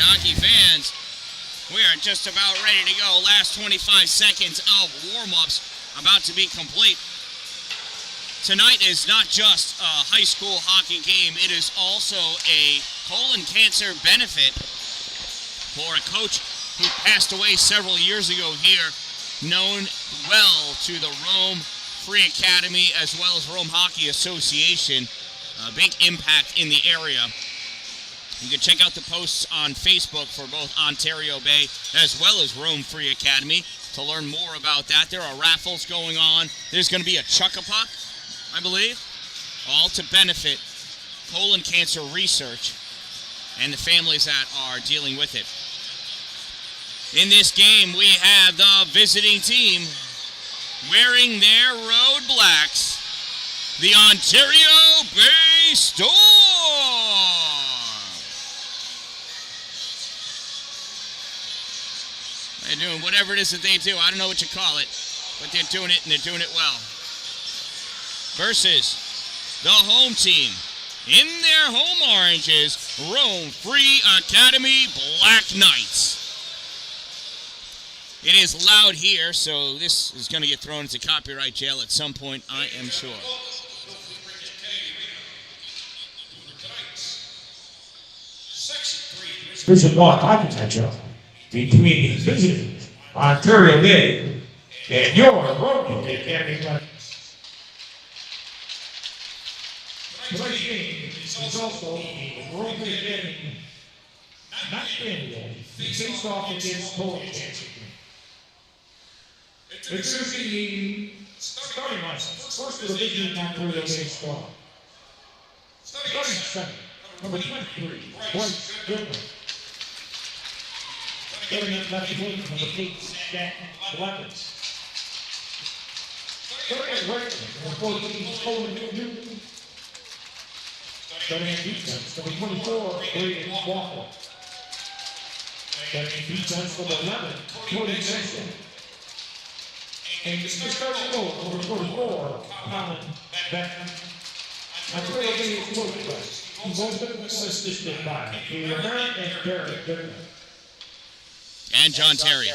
hockey fans, we are just about ready to go. Last 25 seconds of warm-ups about to be complete. Tonight is not just a high school hockey game, it is also a colon cancer benefit for a coach who passed away several years ago here, known well to the Rome Free Academy as well as Rome Hockey Association. A big impact in the area. You can check out the posts on Facebook for both Ontario Bay as well as Rome Free Academy to learn more about that. There are raffles going on. There's going to be a chuck-a-puck, I believe, all to benefit colon cancer research and the families that are dealing with it. In this game, we have the visiting team wearing their road blacks, the Ontario Bay Storm. They're doing whatever it is that they do. I don't know what you call it, but they're doing it, and they're doing it well. Versus the home team in their home oranges, Rome Free Academy Black Knights. It is loud here, so this is going to get thrown into copyright jail at some point, I am sure. Vision Block Architecture between visiting Ontario Bay and your Rome Academy. Tonight's game is also the Rome Academy Night Annual faced off against colon cancer. It's the starting lineup. First of the visiting Ontario Bay Storm. Starting center, number 23, Bryce Goodman. Starting at left wing, number 8, Stanton Blevins. Starting at right wing, number 14, Coleman Newton. Starting at defense, number 24, Braden Walker. Starting at defense, number 11, Cody Sexton. And the starting goal, number 44, Colin Beckman. Ontario Bay is coached by both of them assisted by Peter Hearn and Derek Goodman. And John Terry.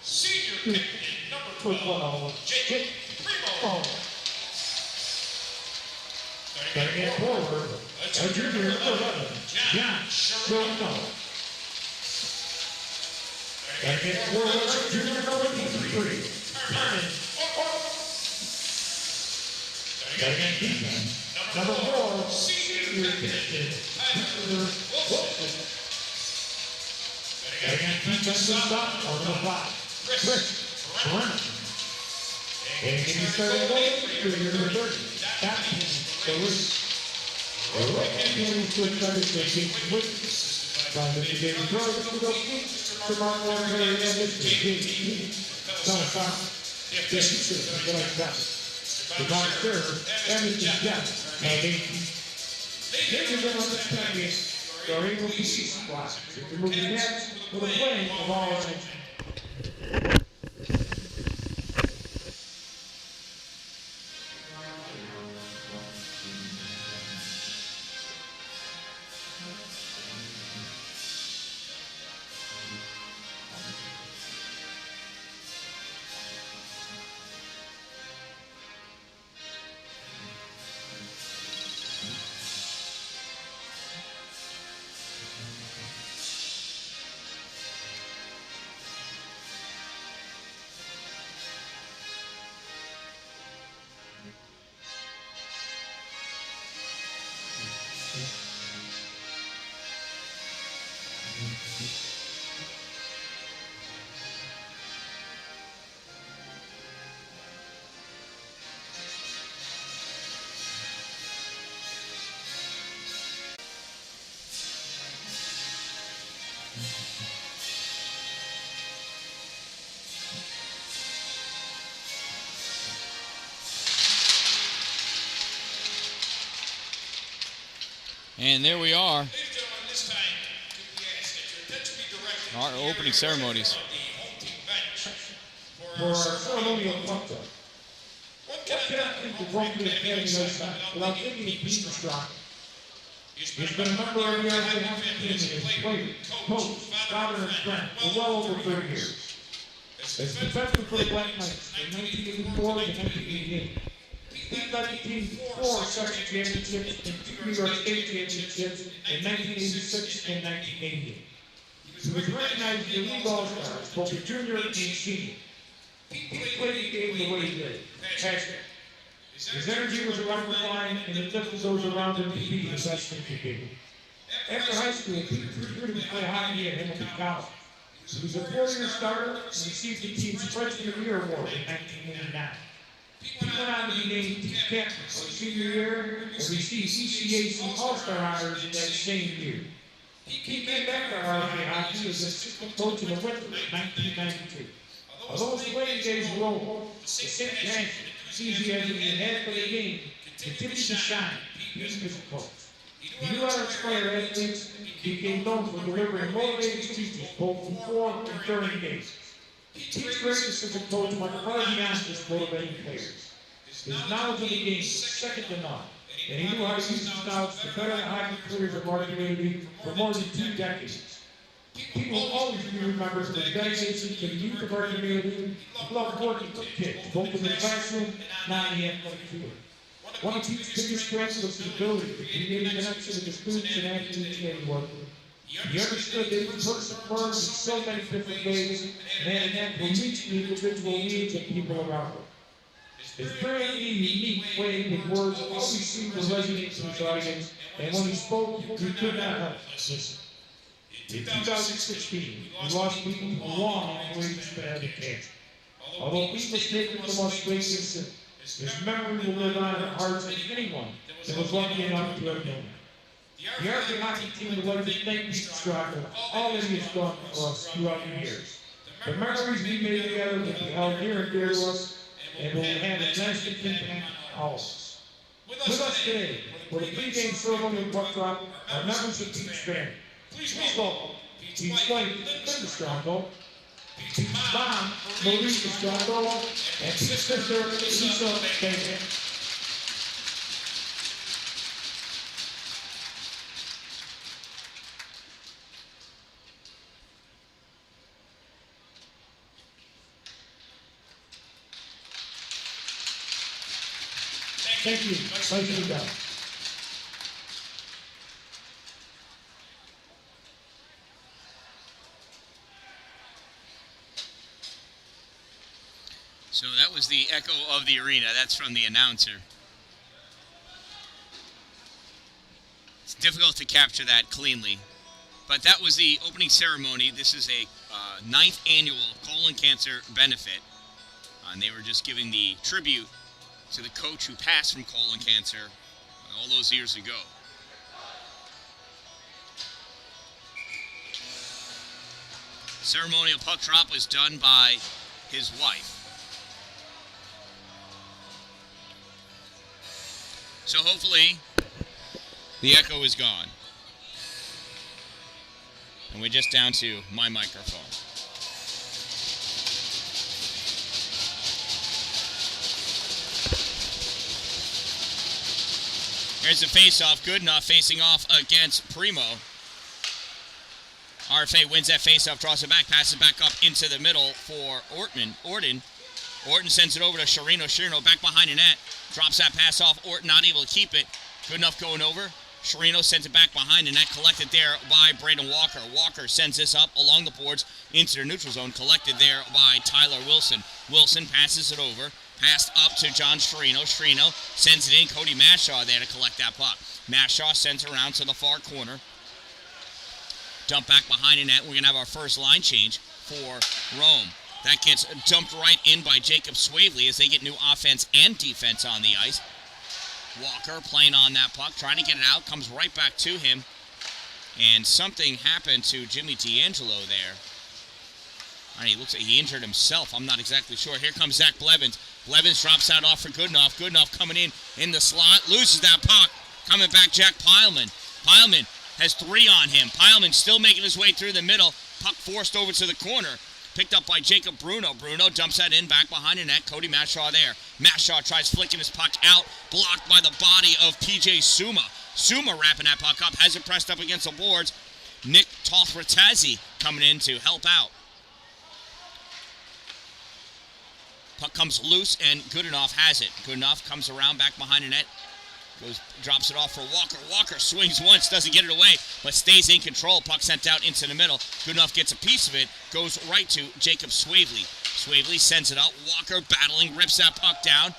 Senior captain number 12, Jake Primo. Starting at forward, a junior number 11, John Sherman. Starting at forward, junior number 23, Herman. Starting at defense, number 4, senior captain, Tyler Wilson. Starting at defensive stop, number 5, Chris Brown. And getting started away, junior number 30, Captain Lewis. The right hand to try to take with by the beginning throw to the feet to Mark Warner and Mr. King. South, yes, sir, like that. The Mark Serve, and Mr. Jeff, and they are going to play are able to see spots. If you're moving next, with a plane of all attention. And there we are. Our opening ceremonies. For our ceremonial function, What cannot think of going to the academy without thinking of Pete Strong? He's been a member of the RFA hockey team and has played, coached, father, and friend for well over 30 years. As defensive for the Black Knights from 1984 to 1988, Pete led the team 4 section championships and 2 New York State championships in 1986 and 1988. He was recognized as the league all-stars, both the junior and senior. Pete played the game the way he did, passionate. His energy was around the line, and it lifted those around him to be the best thing he did. After high school, Pete recruited to play hockey at Hamilton College. He was a 4-year starter and received the team's Freshman of the Year award in 1989. Pete went on to be named team captain for his senior year and received ECAC All-Star honors in that same year. Pete came back to RFA hockey as assistant coach in the winter of 1992. Although his playing days were over, the St. John's enthusiasm he had for the game continued to shine. Pete was a coach. He knew how to inspire athletes. He became known for delivering motivating speeches both before and during games. Pete's greatness as a coach went far beyond just motivating players. His knowledge of the game was second to none, and he knew how to use his knowledge to better the hockey careers of our community for more than 2 decades. Pete will always be remembered for his dedication to the youth of our community. He loved working with kids, both in the classroom and on the athletic field. One of Pete's biggest strengths was his ability to create a connection with the students and athletes he worked with. He understood that each person learns in so many different ways and had an knack for reaching the individual needs of people around him. His very unique way with words always seemed to resonate to his audience, and when he spoke, you could not help but listen. In 2016, he lost Pete to a long and courageous battle with cancer. Although Pete was taken from us racist, his memory will live on in the hearts of anyone that was lucky enough to have known him. The RFA hockey team would like to thank Pete Strong for all that he has done for us throughout the years. The memories we made together will be held near and dear to us, and will have a lasting impact on all of us. With us today, for the pregame ceremony and puck drop, are members of Pete's family. Please welcome Pete's wife, Linda Strongbow, Pete's mom, Maurice Strongbow, and Pete's sister, Lisa Bacon. Thank you. Thank you, guys. So that was the echo of the arena. That's from the announcer. It's difficult to capture that cleanly. But that was the opening ceremony. This is a 9th annual colon cancer benefit. And they were just giving the tribute to the coach who passed from colon cancer all those years ago. Ceremonial puck drop was done by his wife. So hopefully the echo is gone. And we're just down to my microphone. Here's the face-off. Good enough, facing off against Primo. RFA wins that face-off, draws it back, passes back up into the middle for Orton. Orton sends it over to Sherino. Sherino back behind the net. Drops that pass off. Orton not able to keep it. Good enough going over. Sherino sends it back behind the net. Collected there by Braden Walker. Walker sends this up along the boards into the neutral zone. Collected there by Tyler Wilson. Wilson passes it over. Passed up to John Sherino. Sherino sends it in. Cody Mashaw there to collect that puck. Mashaw sends it around to the far corner. Dump back behind the net. We're going to have our first line change for Rome. That gets dumped right in by Jacob Swavely as they get new offense and defense on the ice. Walker playing on that puck, trying to get it out, comes right back to him. And something happened to Jimmy D'Angelo there. He looks like he injured himself. I'm not exactly sure. Here comes Zach Blevins. Blevins drops that off for Goodenough. Goodenough coming in the slot. Loses that puck. Coming back, Jack Pileman. Pileman has 3 on him. Pileman still making his way through the middle. Puck forced over to the corner. Picked up by Jacob Bruno. Bruno dumps that in back behind the net. Cody Mashaw there. Mashaw tries flicking his puck out. Blocked by the body of PJ Suma. Suma wrapping that puck up. Has it pressed up against the boards. Nick Tothratazzi coming in to help out. Puck comes loose, and Goodenough has it. Goodenough comes around back behind the net. Drops it off for Walker. Walker swings once, doesn't get it away, but stays in control. Puck sent out into the middle. Goodenough gets a piece of it. Goes right to Jacob Swavely. Swavely sends it out. Walker battling, rips that puck down.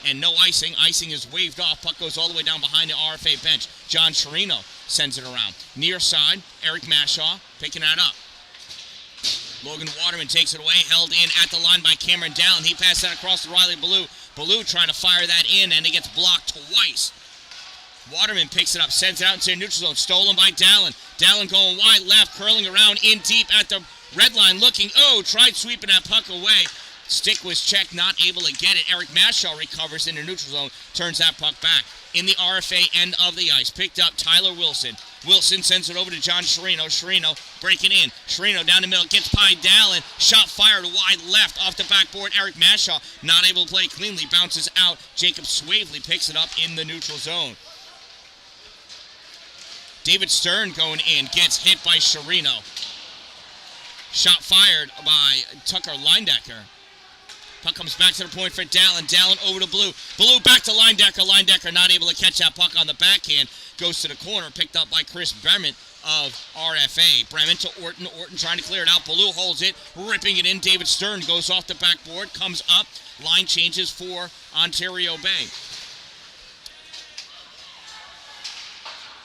And no icing. Icing is waved off. Puck goes all the way down behind the RFA bench. John Chirino sends it around. Near side, Eric Mashaw picking that up. Logan Waterman takes it away, held in at the line by Cameron Dallin. He passed that across to Riley Ballou. Ballou trying to fire that in, and it gets blocked twice. Waterman picks it up, sends it out into the neutral zone. Stolen by Dallin. Dallin going wide left, curling around in deep at the red line, looking. Oh, tried sweeping that puck away. Stick was checked, not able to get it. Eric Mashaw recovers in the neutral zone, turns that puck back. In the RFA end of the ice, picked up Tyler Wilson. Wilson sends it over to John Chirino. Chirino breaking in. Chirino down the middle, gets by Dallin. Shot fired wide left off the backboard. Eric Mashaw not able to play cleanly. Bounces out. Jacob Swavely picks it up in the neutral zone. David Stern going in. Gets hit by Chirino. Shot fired by Tucker Leindecker. Puck comes back to the point for Dallin. Dallin over to Blue. Blue back to Leindecker. Leindecker not able to catch that puck on the backhand. Goes to the corner. Picked up by Chris Bremen of RFA. Bremen to Orton. Orton trying to clear it out. Blue holds it. Ripping it in. David Stern goes off the backboard. Comes up. Line changes for Ontario Bay.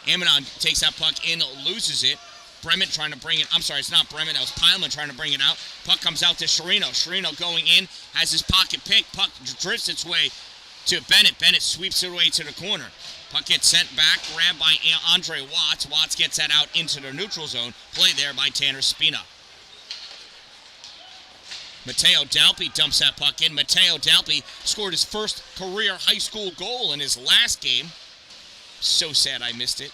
Amidon takes that puck in. Loses it. Bremen trying to bring it. I'm sorry, it's not Bremen. That was Pileman trying to bring it out. Puck comes out to Chirino. Chirino going in. Has his pocket picked. Puck drifts its way to Bennett. Bennett sweeps it away to the corner. Puck gets sent back. Grabbed by Andre Watts. Watts gets that out into the neutral zone. Play there by Tanner Spina. Mateo Dalpe dumps that puck in. Mateo Dalpe scored his first career high school goal in his last game. So sad I missed it.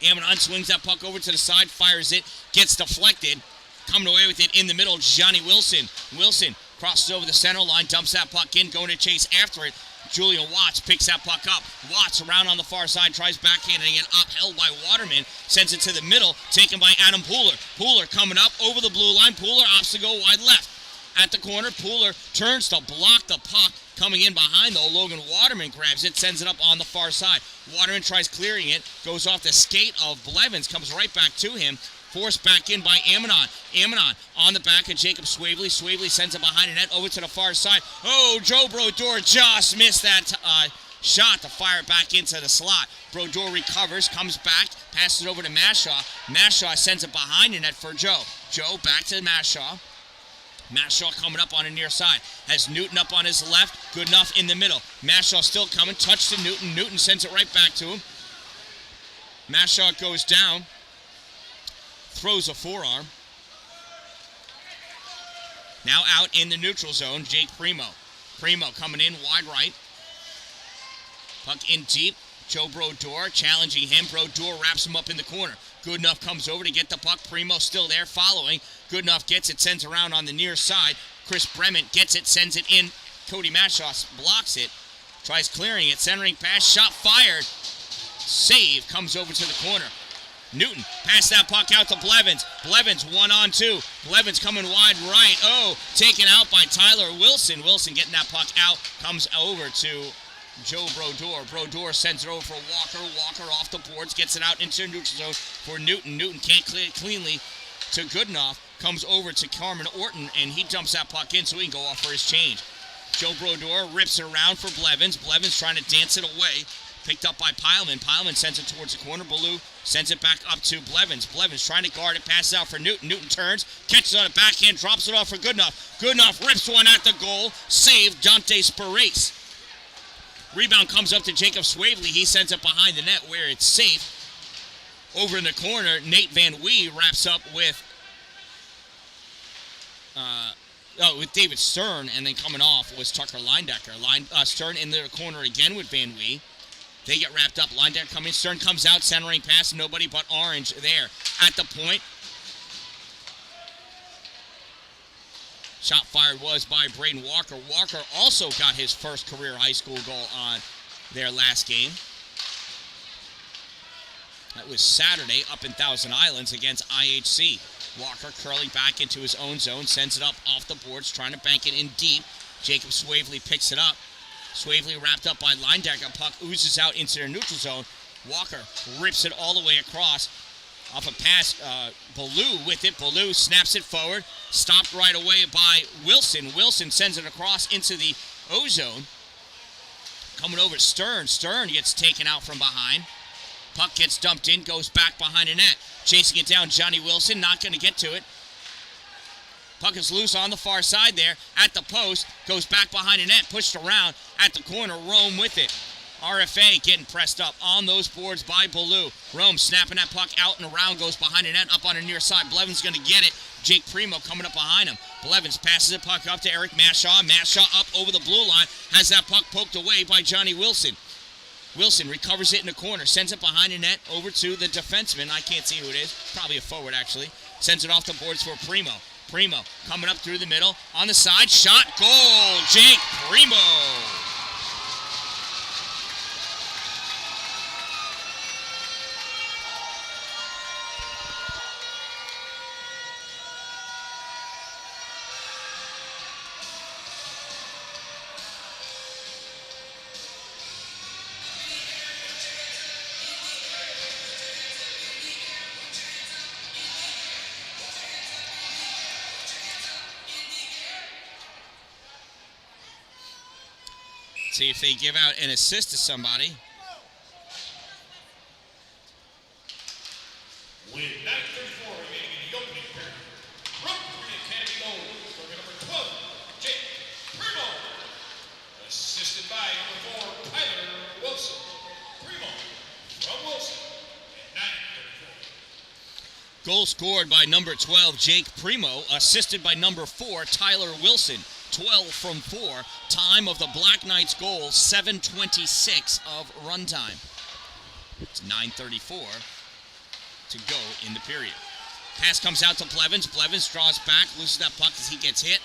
Amidon swings that puck over to the side, fires it, gets deflected. Coming away with it in the middle, Johnny Wilson. Wilson crosses over the center line, dumps that puck in, going to chase after it. Julian Watts picks that puck up. Watts around on the far side, tries backhanding it up, held by Waterman, sends it to the middle, taken by Adam Pooler. Pooler coming up over the blue line. Pooler opts to go wide left. At the corner, Pooler turns to block the puck. Coming in behind, though, Logan Waterman grabs it, sends it up on the far side. Waterman tries clearing it, goes off the skate of Blevins, comes right back to him. Forced back in by Amidon. Amidon on the back of Jacob Swavely. Swavely sends it behind the net over to the far side. Oh, Joe Brodeur just missed that shot to fire it back into the slot. Brodeur recovers, comes back, passes it over to Mashaw. Mashaw sends it behind the net for Joe. Joe back to Mashaw. Mashaw coming up on the near side. Has Newton up on his left. Good enough in the middle. Mashaw still coming. Touch to Newton. Newton sends it right back to him. Mashaw goes down. Throws a forearm. Now out in the neutral zone, Jake Primo. Primo coming in wide right. Puck in deep. Joe Brodeur challenging him. Brodeur wraps him up in the corner. Goodenough comes over to get the puck. Primo still there following. Goodenough gets it, sends around on the near side. Chris Bremen gets it, sends it in. Cody Mashaw blocks it. Tries clearing it, centering pass, shot fired. Save, comes over to the corner. Newton, pass that puck out to Blevins. Blevins 1-on-2. Blevins coming wide right. Oh, taken out by Tyler Wilson. Wilson getting that puck out. Comes over to Joe Brodeur. Brodeur sends it over for Walker. Walker off the boards. Gets it out into the neutral zone for Newton. Newton can't clear it cleanly to Goodenough. Comes over to Carmen Orton, and he dumps that puck in so he can go off for his change. Joe Brodeur rips it around for Blevins. Blevins trying to dance it away. Picked up by Pileman. Pileman sends it towards the corner. Ballou sends it back up to Blevins. Blevins trying to guard it. Passes out for Newton. Newton turns. Catches on a backhand. Drops it off for Goodenough. Goodenough rips one at the goal. Save Dante Sparace. Rebound comes up to Jacob Swavely. He sends it behind the net where it's safe. Over in the corner, Nate Van Wee wraps up with David Stern, and then coming off was Tucker Leindecker. Stern in the corner again with Van Wee. They get wrapped up. Leindecker coming. Stern comes out, centering pass. Nobody but Orange there. At the point, Shot fired was by Braden Walker. Walker also got his first career high school goal on their last game. That was Saturday up in Thousand Islands against IHC. Walker curling back into his own zone, sends it up off the boards, trying to bank it in deep. Jacob Swavely picks it up. Swavely wrapped up by Linedecker. Puck oozes out into their neutral zone. Walker rips it all the way across. Off a pass, Ballou with it. Ballou snaps it forward. Stopped right away by Wilson. Wilson sends it across into the O-zone. Coming over Stern. Stern gets taken out from behind. Puck gets dumped in, goes back behind the net. Chasing it down, Johnny Wilson, not going to get to it. Puck is loose on the far side there at the post. Goes back behind the net, pushed around at the corner. Rome with it. RFA getting pressed up on those boards by Ballou. Rome snapping that puck out and around, goes behind the net, up on the near side. Blevins going to get it. Jake Primo coming up behind him. Blevins passes the puck up to Eric Mashaw. Mashaw up over the blue line. Has that puck poked away by Johnny Wilson. Wilson recovers it in the corner. Sends it behind the net over to the defenseman. I can't see who it is. Probably a forward, actually. Sends it off the boards for Primo. Primo coming up through the middle. On the side. Shot. Goal. Jake Primo. See if they give out an assist to somebody. With 9:34 remaining in the opening period, from the Academy goal for number 12, Jake Primo. Assisted by number 4, Tyler Wilson. Primo from Wilson at 9:34. Goal scored by number 12, Jake Primo. Assisted by number 4, Tyler Wilson. 12 from 4. Time of the Black Knights goal, 7:26 of runtime. It's 9:34 to go in the period. Pass comes out to Blevins. Blevins draws back, loses that puck as he gets hit.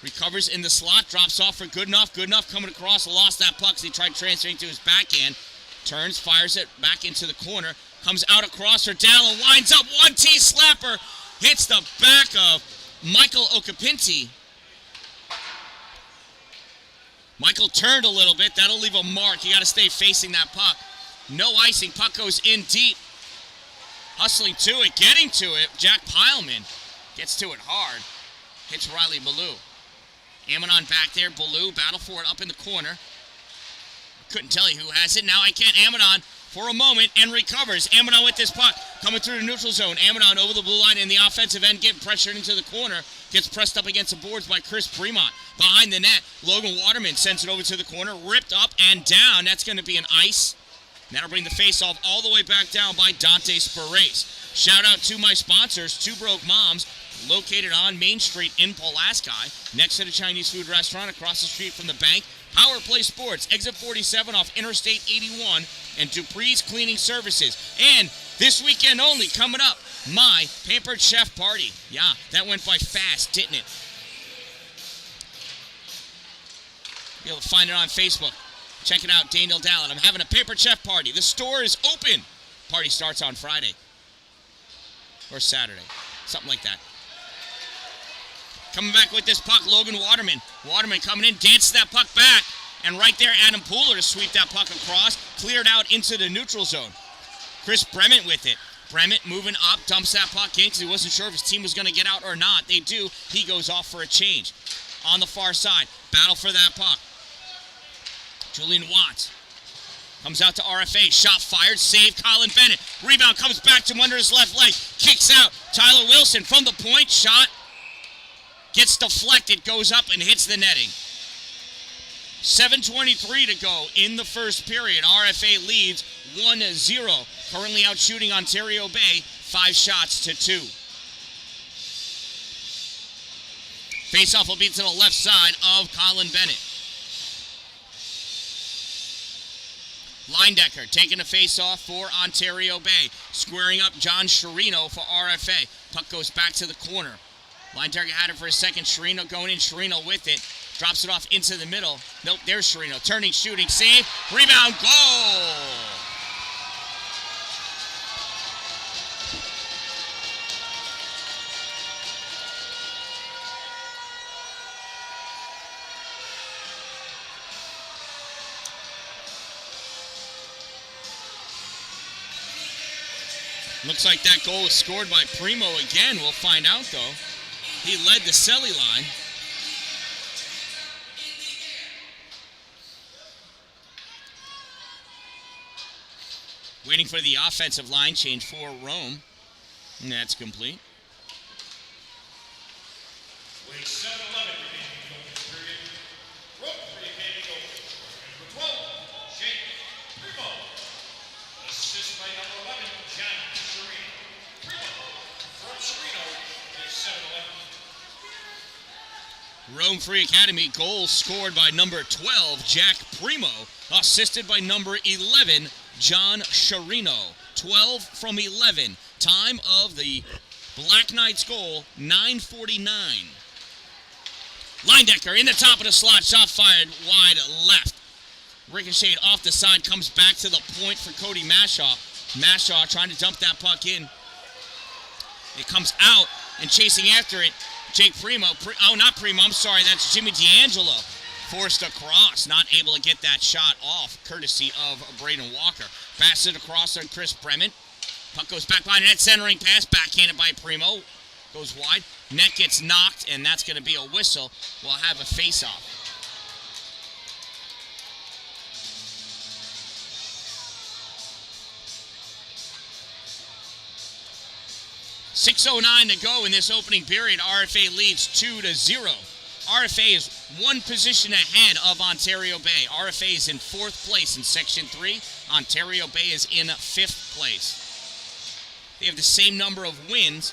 Recovers in the slot, drops off for Goodenough. Goodenough coming across, lost that puck as he tried transferring to his backhand. Turns, fires it back into the corner. Comes out across for Dalin, winds up 1T slapper. Hits the back of Michael Okapinti. Michael turned a little bit. That'll leave a mark. You got to stay facing that puck. No icing. Puck goes in deep. Hustling to it. Getting to it. Jack Pileman gets to it hard. Hits Riley Ballou. Ammonon back there. Ballou battle for it up in the corner. Couldn't tell you who has it. Now I can't. Ammonon for a moment and recovers. Ammonon with this puck. Coming through the neutral zone. Ammonon over the blue line in the offensive end. Getting pressured into the corner. Gets pressed up against the boards by Chris Fremont. Behind the net, Logan Waterman sends it over to the corner. Ripped up and down. That's going to be an ice. And that'll bring the face-off all the way back down by Dante Spirace. Shout out to my sponsors, Two Broke Moms, located on Main Street in Pulaski, next to the Chinese food restaurant across the street from the bank. Power Play Sports, exit 47 off Interstate 81, and Dupree's Cleaning Services. And this weekend only, coming up, my Pampered Chef Party. Yeah, that went by fast, didn't it? You'll find it on Facebook. Check it out, Dan-Dalin. I'm having a Pampered Chef Party. The store is open. Party starts on Friday. Or Saturday. Something like that. Coming back with this puck, Logan Waterman. Waterman coming in, dances that puck back. And right there, Adam Pooler to sweep that puck across. Cleared out into the neutral zone. Chris Brement with it. Brement moving up, dumps that puck in because he wasn't sure if his team was going to get out or not. They do. He goes off for a change. On the far side, battle for that puck. Julian Watts comes out to RFA. Shot fired, save Colin Bennett. Rebound comes back to him under his left leg. Kicks out Tyler Wilson from the point. Shot gets deflected, goes up and hits the netting. 7:23 to go in the first period. RFA leads 1-0. Currently out shooting Ontario Bay 5 shots to 2. Faceoff will be to the left side of Colin Bennett. Linedecker taking a face-off for Ontario Bay. Squaring up John Sherino for RFA. Puck goes back to the corner. Line target had it for a second. Chirino going in. Chirino with it. Drops it off into the middle. Nope, there's Chirino. Turning, shooting, save. Rebound, goal! Looks like that goal was scored by Primo again. We'll find out, though. He led the Selly line. Waiting for the offensive line change for Rome. And that's complete. With 7-11 remaining in the opening period, Rome Free Academy goal. Number 12, Jake Primo. Assist by number 11, John Chirino. Primo from Chirino is 7-11. Rome Free Academy goal scored by number 12, Jack Primo. Assisted by number 11, John Chirino. 12 from 11. Time of the Black Knights goal, 9:49. Linedecker in the top of the slot. Shot fired wide left. Ricocheted off the side. Comes back to the point for Cody Mashaw. Mashaw trying to dump that puck in. It comes out and chasing after it. Jake Primo. Not Primo. I'm sorry. That's Jimmy D'Angelo. Forced across. Not able to get that shot off. Courtesy of Braden Walker. Pass it across on Chris Bremen. Puck goes back behind net. Centering pass. Backhanded by Primo. Goes wide. Net gets knocked. And that's going to be a whistle. We'll have a face-off. .609 to go in this opening period. RFA leads 2-0. RFA is one position ahead of Ontario Bay. RFA is in 4th place in Section 3. Ontario Bay is in 5th place. They have the same number of wins,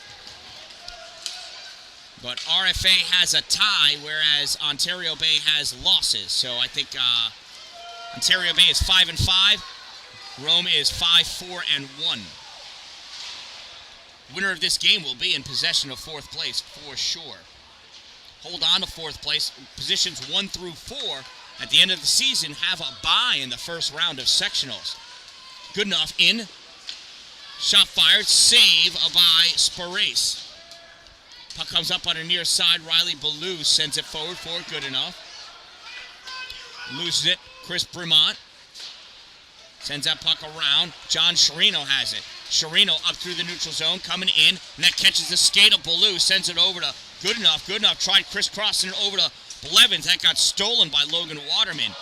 but RFA has a tie, whereas Ontario Bay has losses. So I think Ontario Bay is 5-5. Rome is 5-4-1. Winner of this game will be in possession of 4th place for sure. Hold on to 4th place. Positions 1 through 4 at the end of the season have a bye in the first round of sectionals. Good enough in. Shot fired. Save by Sparace. Puck comes up on the near side. Riley Ballou sends it forward for good enough. Loses it. Chris Bremont sends that puck around. John Chirino has it. Chirino up through the neutral zone, coming in, and that catches the skate of Ballou, sends it over to Good enough. Tried crisscrossing it over to Blevins. That got stolen by Logan Waterman.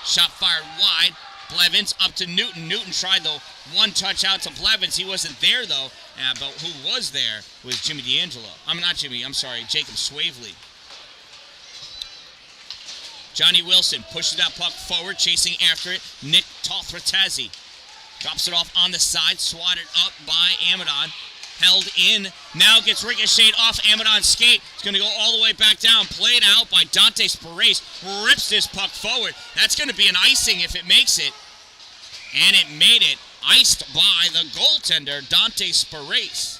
Shot fired wide. Blevins up to Newton. Newton tried the one touch out to Blevins. He wasn't there, though. But who was there was Jimmy D'Angelo. Jacob Swavely. Johnny Wilson pushes that puck forward, chasing after it. Nick Tothratazzi drops it off on the side, swatted up by Amadon. Held in, now gets ricocheted off Amadon's skate. It's going to go all the way back down. Played out by Dante Sparace. Rips this puck forward. That's going to be an icing if it makes it. And it made it. Iced by the goaltender, Dante Sparace.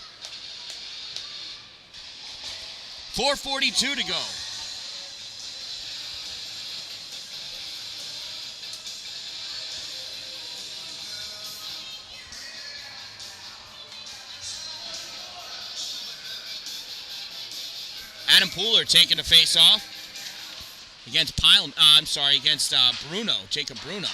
4:42 to go. Adam Pooler taking the face off against Bruno, Jacob Bruno.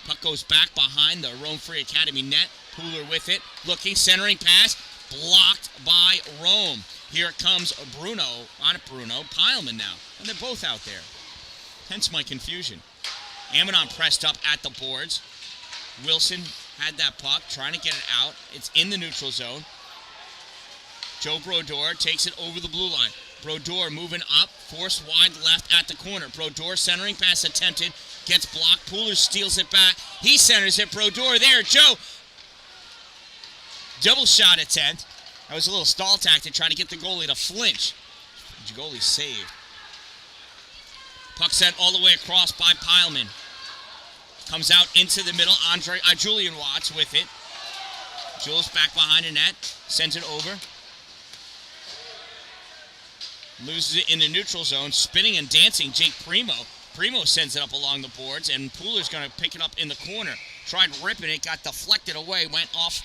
Puck goes back behind the Rome Free Academy net. Pooler with it, looking, centering pass, blocked by Rome. Here comes Pileman now, and they're both out there. Hence my confusion. Amadon pressed up at the boards. Wilson had that puck, trying to get it out. It's in the neutral zone. Joe Brodeur takes it over the blue line. Brodeur moving up, forced wide left at the corner. Brodeur centering pass attempted, gets blocked. Pooler steals it back. He centers it. Brodeur there. Joe. Double shot attempt. That was a little stall tactic trying to get the goalie to flinch. The goalie saved. Puck sent all the way across by Pileman. Comes out into the middle. Julian Watts with it. Jules back behind the net. Sends it over. Loses it in the neutral zone. Spinning and dancing, Jake Primo. Primo sends it up along the boards, and Pooler's going to pick it up in the corner. Tried ripping it, got deflected away, went off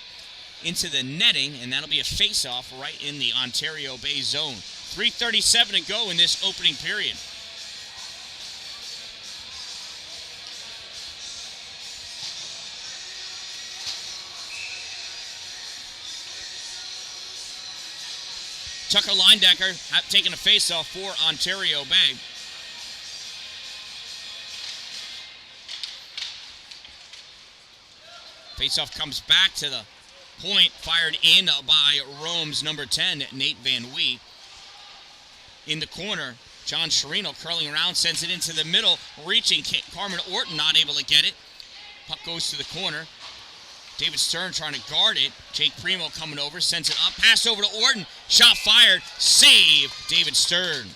into the netting, and that'll be a face-off right in the Ontario Bay zone. 3:37 to go in this opening period. Tucker Leindecker taking a face-off for Ontario Bay. Face-off comes back to the point, fired in by Rome's number 10, Nate Van Wee. In the corner, John Sherino curling around, sends it into the middle, reaching Carmen Orton, not able to get it. Puck goes to the corner. David Stern trying to guard it. Jake Primo coming over, sends it up, pass over to Orton, shot fired, save, David Stern.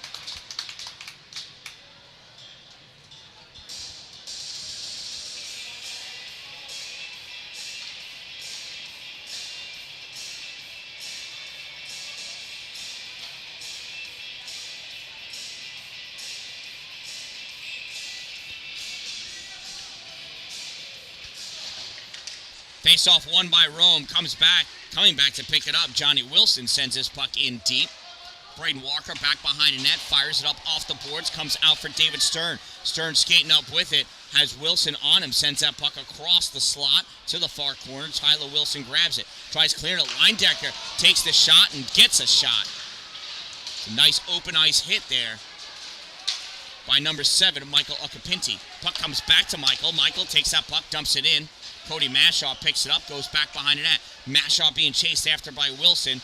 Face-off won by Rome, coming back to pick it up. Johnny Wilson sends his puck in deep. Braden Walker back behind the net, fires it up off the boards, comes out for David Stern. Stern skating up with it, has Wilson on him, sends that puck across the slot to the far corner. Tyler Wilson grabs it, tries clear to Leindecker, takes the shot and gets a shot. It's a nice open ice hit there by number 7, Michael Occhipinti. Puck comes back to Michael. Michael takes that puck, dumps it in. Cody Mashaw picks it up, goes back behind the net. Mashaw being chased after by Wilson.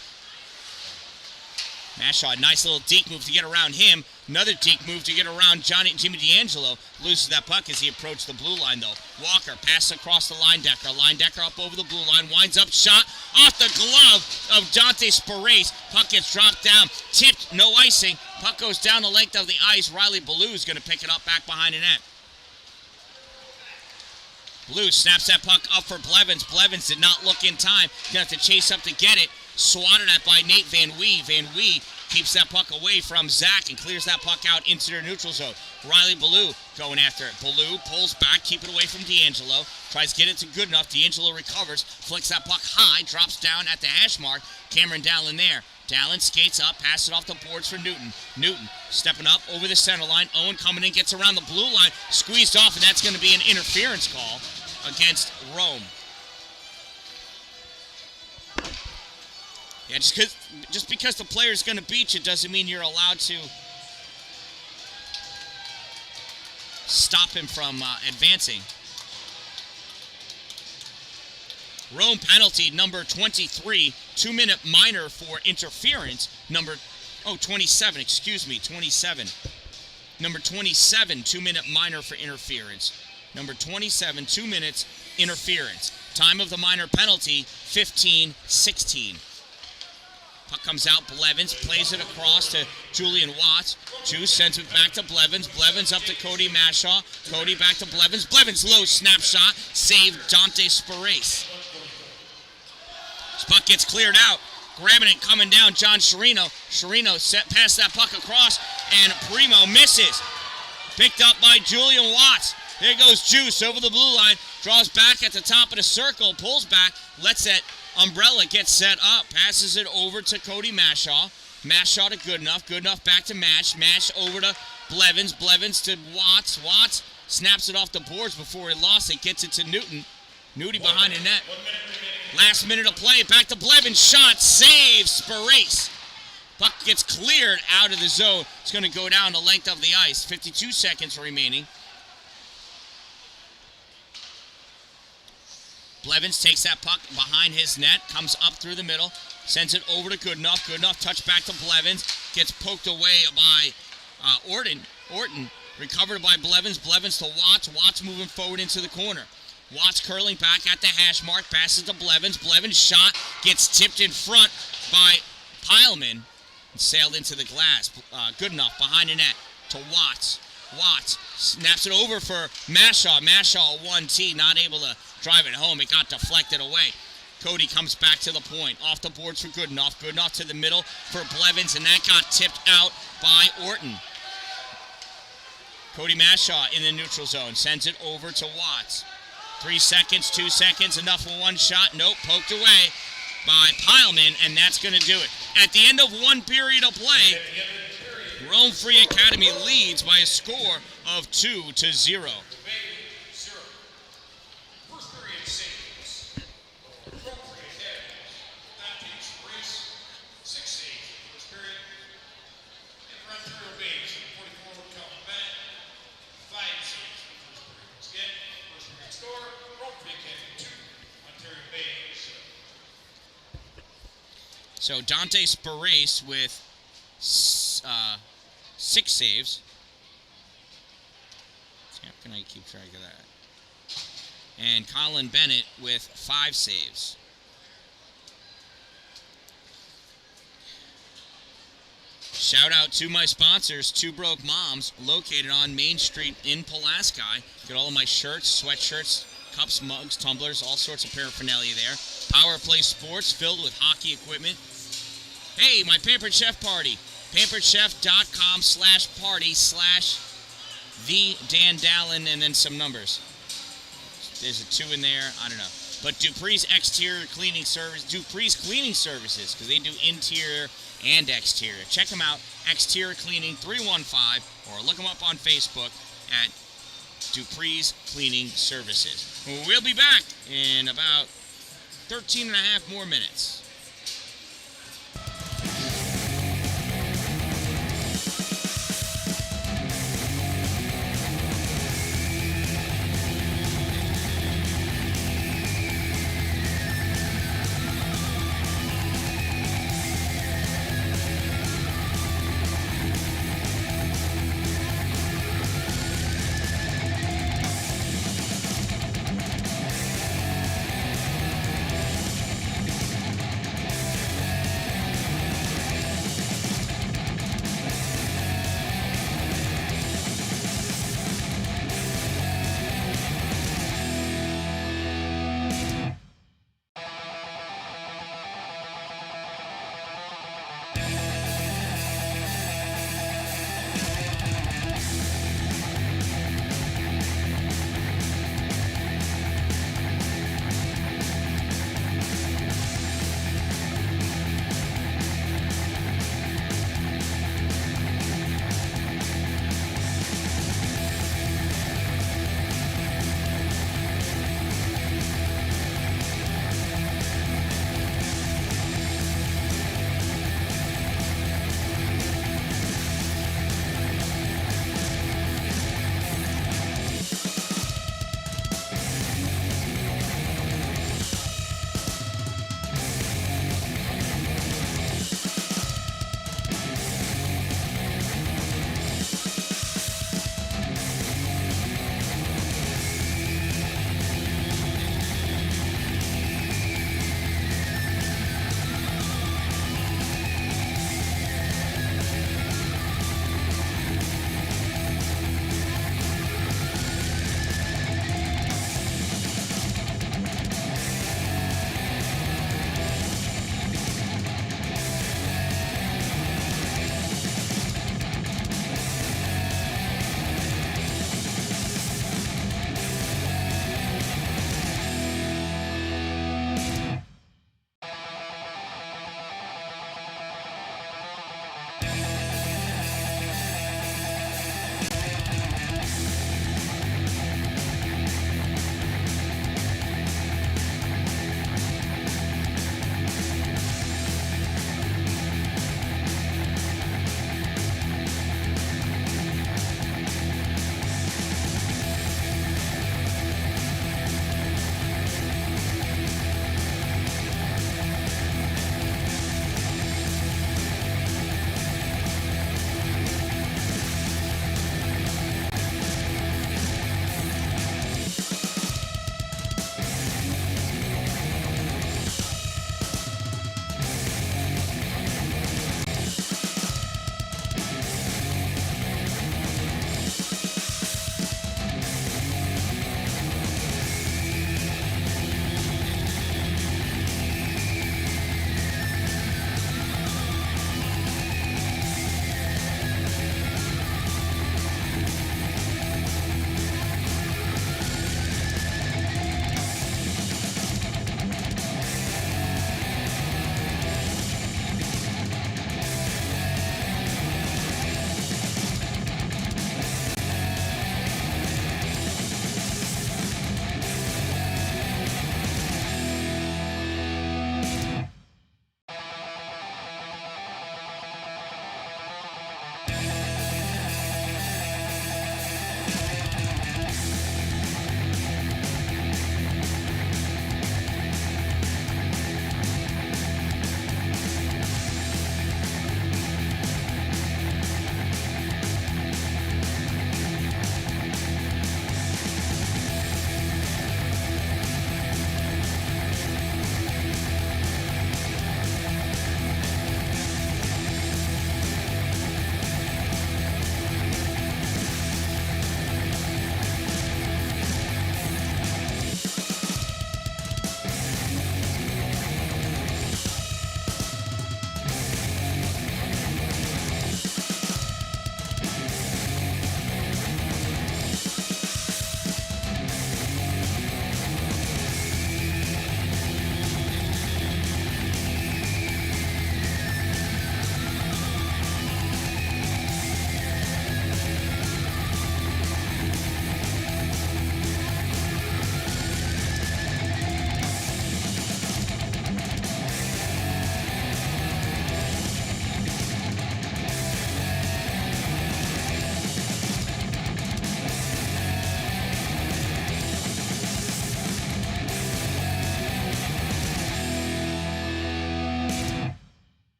Mashaw, nice little deke move to get around him. Another deke move to get around Jimmy D'Angelo. Loses that puck as he approached the blue line, though. Walker passes across the Leindecker. Leindecker up over the blue line. Winds up, shot off the glove of Dante Sparace. Puck gets dropped down. Tipped, no icing. Puck goes down the length of the ice. Riley Ballou is going to pick it up back behind the net. Blue snaps that puck up for Blevins. Blevins did not look in time. Going to have to chase up to get it. Swatted at by Nate Van Wee. Van Wee keeps that puck away from Zach and clears that puck out into their neutral zone. Riley Ballou going after it. Ballou pulls back, keep it away from D'Angelo. Tries to get it to good enough. D'Angelo recovers, flicks that puck high, drops down at the hash mark. Cameron Dallin there. Dallin skates up, passes it off the boards for Newton. Newton stepping up over the center line. Owen coming in, gets around the blue line, squeezed off, and that's going to be an interference call against Rome. Yeah, just because the player's going to beat you doesn't mean you're allowed to stop him from advancing. Rome penalty number 23, 2-minute minor for interference. 27, excuse me, 27. Number 27, 2-minute minor for interference. Number 27, 2 minutes, interference. Time of the minor penalty, 15-16. Puck comes out, Blevins plays it across to Julian Watts. Juice sends it back to Blevins. Blevins up to Cody Mashaw. Cody back to Blevins. Blevins low snapshot, saved Dante Sparace. This puck gets cleared out. Grabbing it, coming down, John Sherino. Sherino past that puck across, and Primo misses. Picked up by Julian Watts. There goes Juice over the blue line. Draws back at the top of the circle. Pulls back. Lets that umbrella get set up. Passes it over to Cody Mashaw. Mashaw to Goodenough. Goodenough back to Mash. Mash over to Blevins. Blevins to Watts. Watts snaps it off the boards before he lost it. Gets it to Newton. Newty behind the net. Last minute of play. Back to Blevins. Shot. Save. Sparace. Puck gets cleared out of the zone. It's going to go down the length of the ice. 52 seconds remaining. Blevins takes that puck behind his net, comes up through the middle, sends it over to Goodenough. Goodenough touch back to Blevins, gets poked away by Orton. Recovered by Blevins. Blevins to Watts. Watts moving forward into the corner. Watts curling back at the hash mark, passes to Blevins. Blevins shot, gets tipped in front by Pileman and sailed into the glass. Goodenough behind the net to Watts. Watts snaps it over for Mashaw. Mashaw 1T, not able to drive it home. It got deflected away. Cody comes back to the point. Off the boards for Goodenough. Goodenough to the middle for Blevins, and that got tipped out by Orton. Cody Mashaw in the neutral zone. Sends it over to Watts. 3 seconds, 2 seconds, enough for one shot. Nope, poked away by Pileman, and that's going to do it. At the end of one period of play, Rome Free Academy leads by a score of 2-0. First period saves. Rome Free Academy. That takes race. 6 saves in the first period. And Ontario Bays in the 44 coming back. 5 saves in the first period. Once again, first period score. Rome Free Academy 2. Ontario Bays. So Dante Sparace with 6 saves. How can I keep track of that? And Colin Bennett with 5 saves. Shout out to my sponsors, Two Broke Moms, located on Main Street in Pulaski. Get all of my shirts, sweatshirts, cups, mugs, tumblers, all sorts of paraphernalia there. Power Play Sports, filled with hockey equipment. Hey, my Pampered Chef party. PamperedChef.com/party/the Dan-Dalin, and then some numbers. There's a 2 in there. I don't know. But Dupree's Exterior Cleaning Service, Dupree's Cleaning Services, because they do interior and exterior. Check them out, Exterior Cleaning 315, or look them up on Facebook at Dupree's Cleaning Services. We'll be back in about 13 and a half more minutes.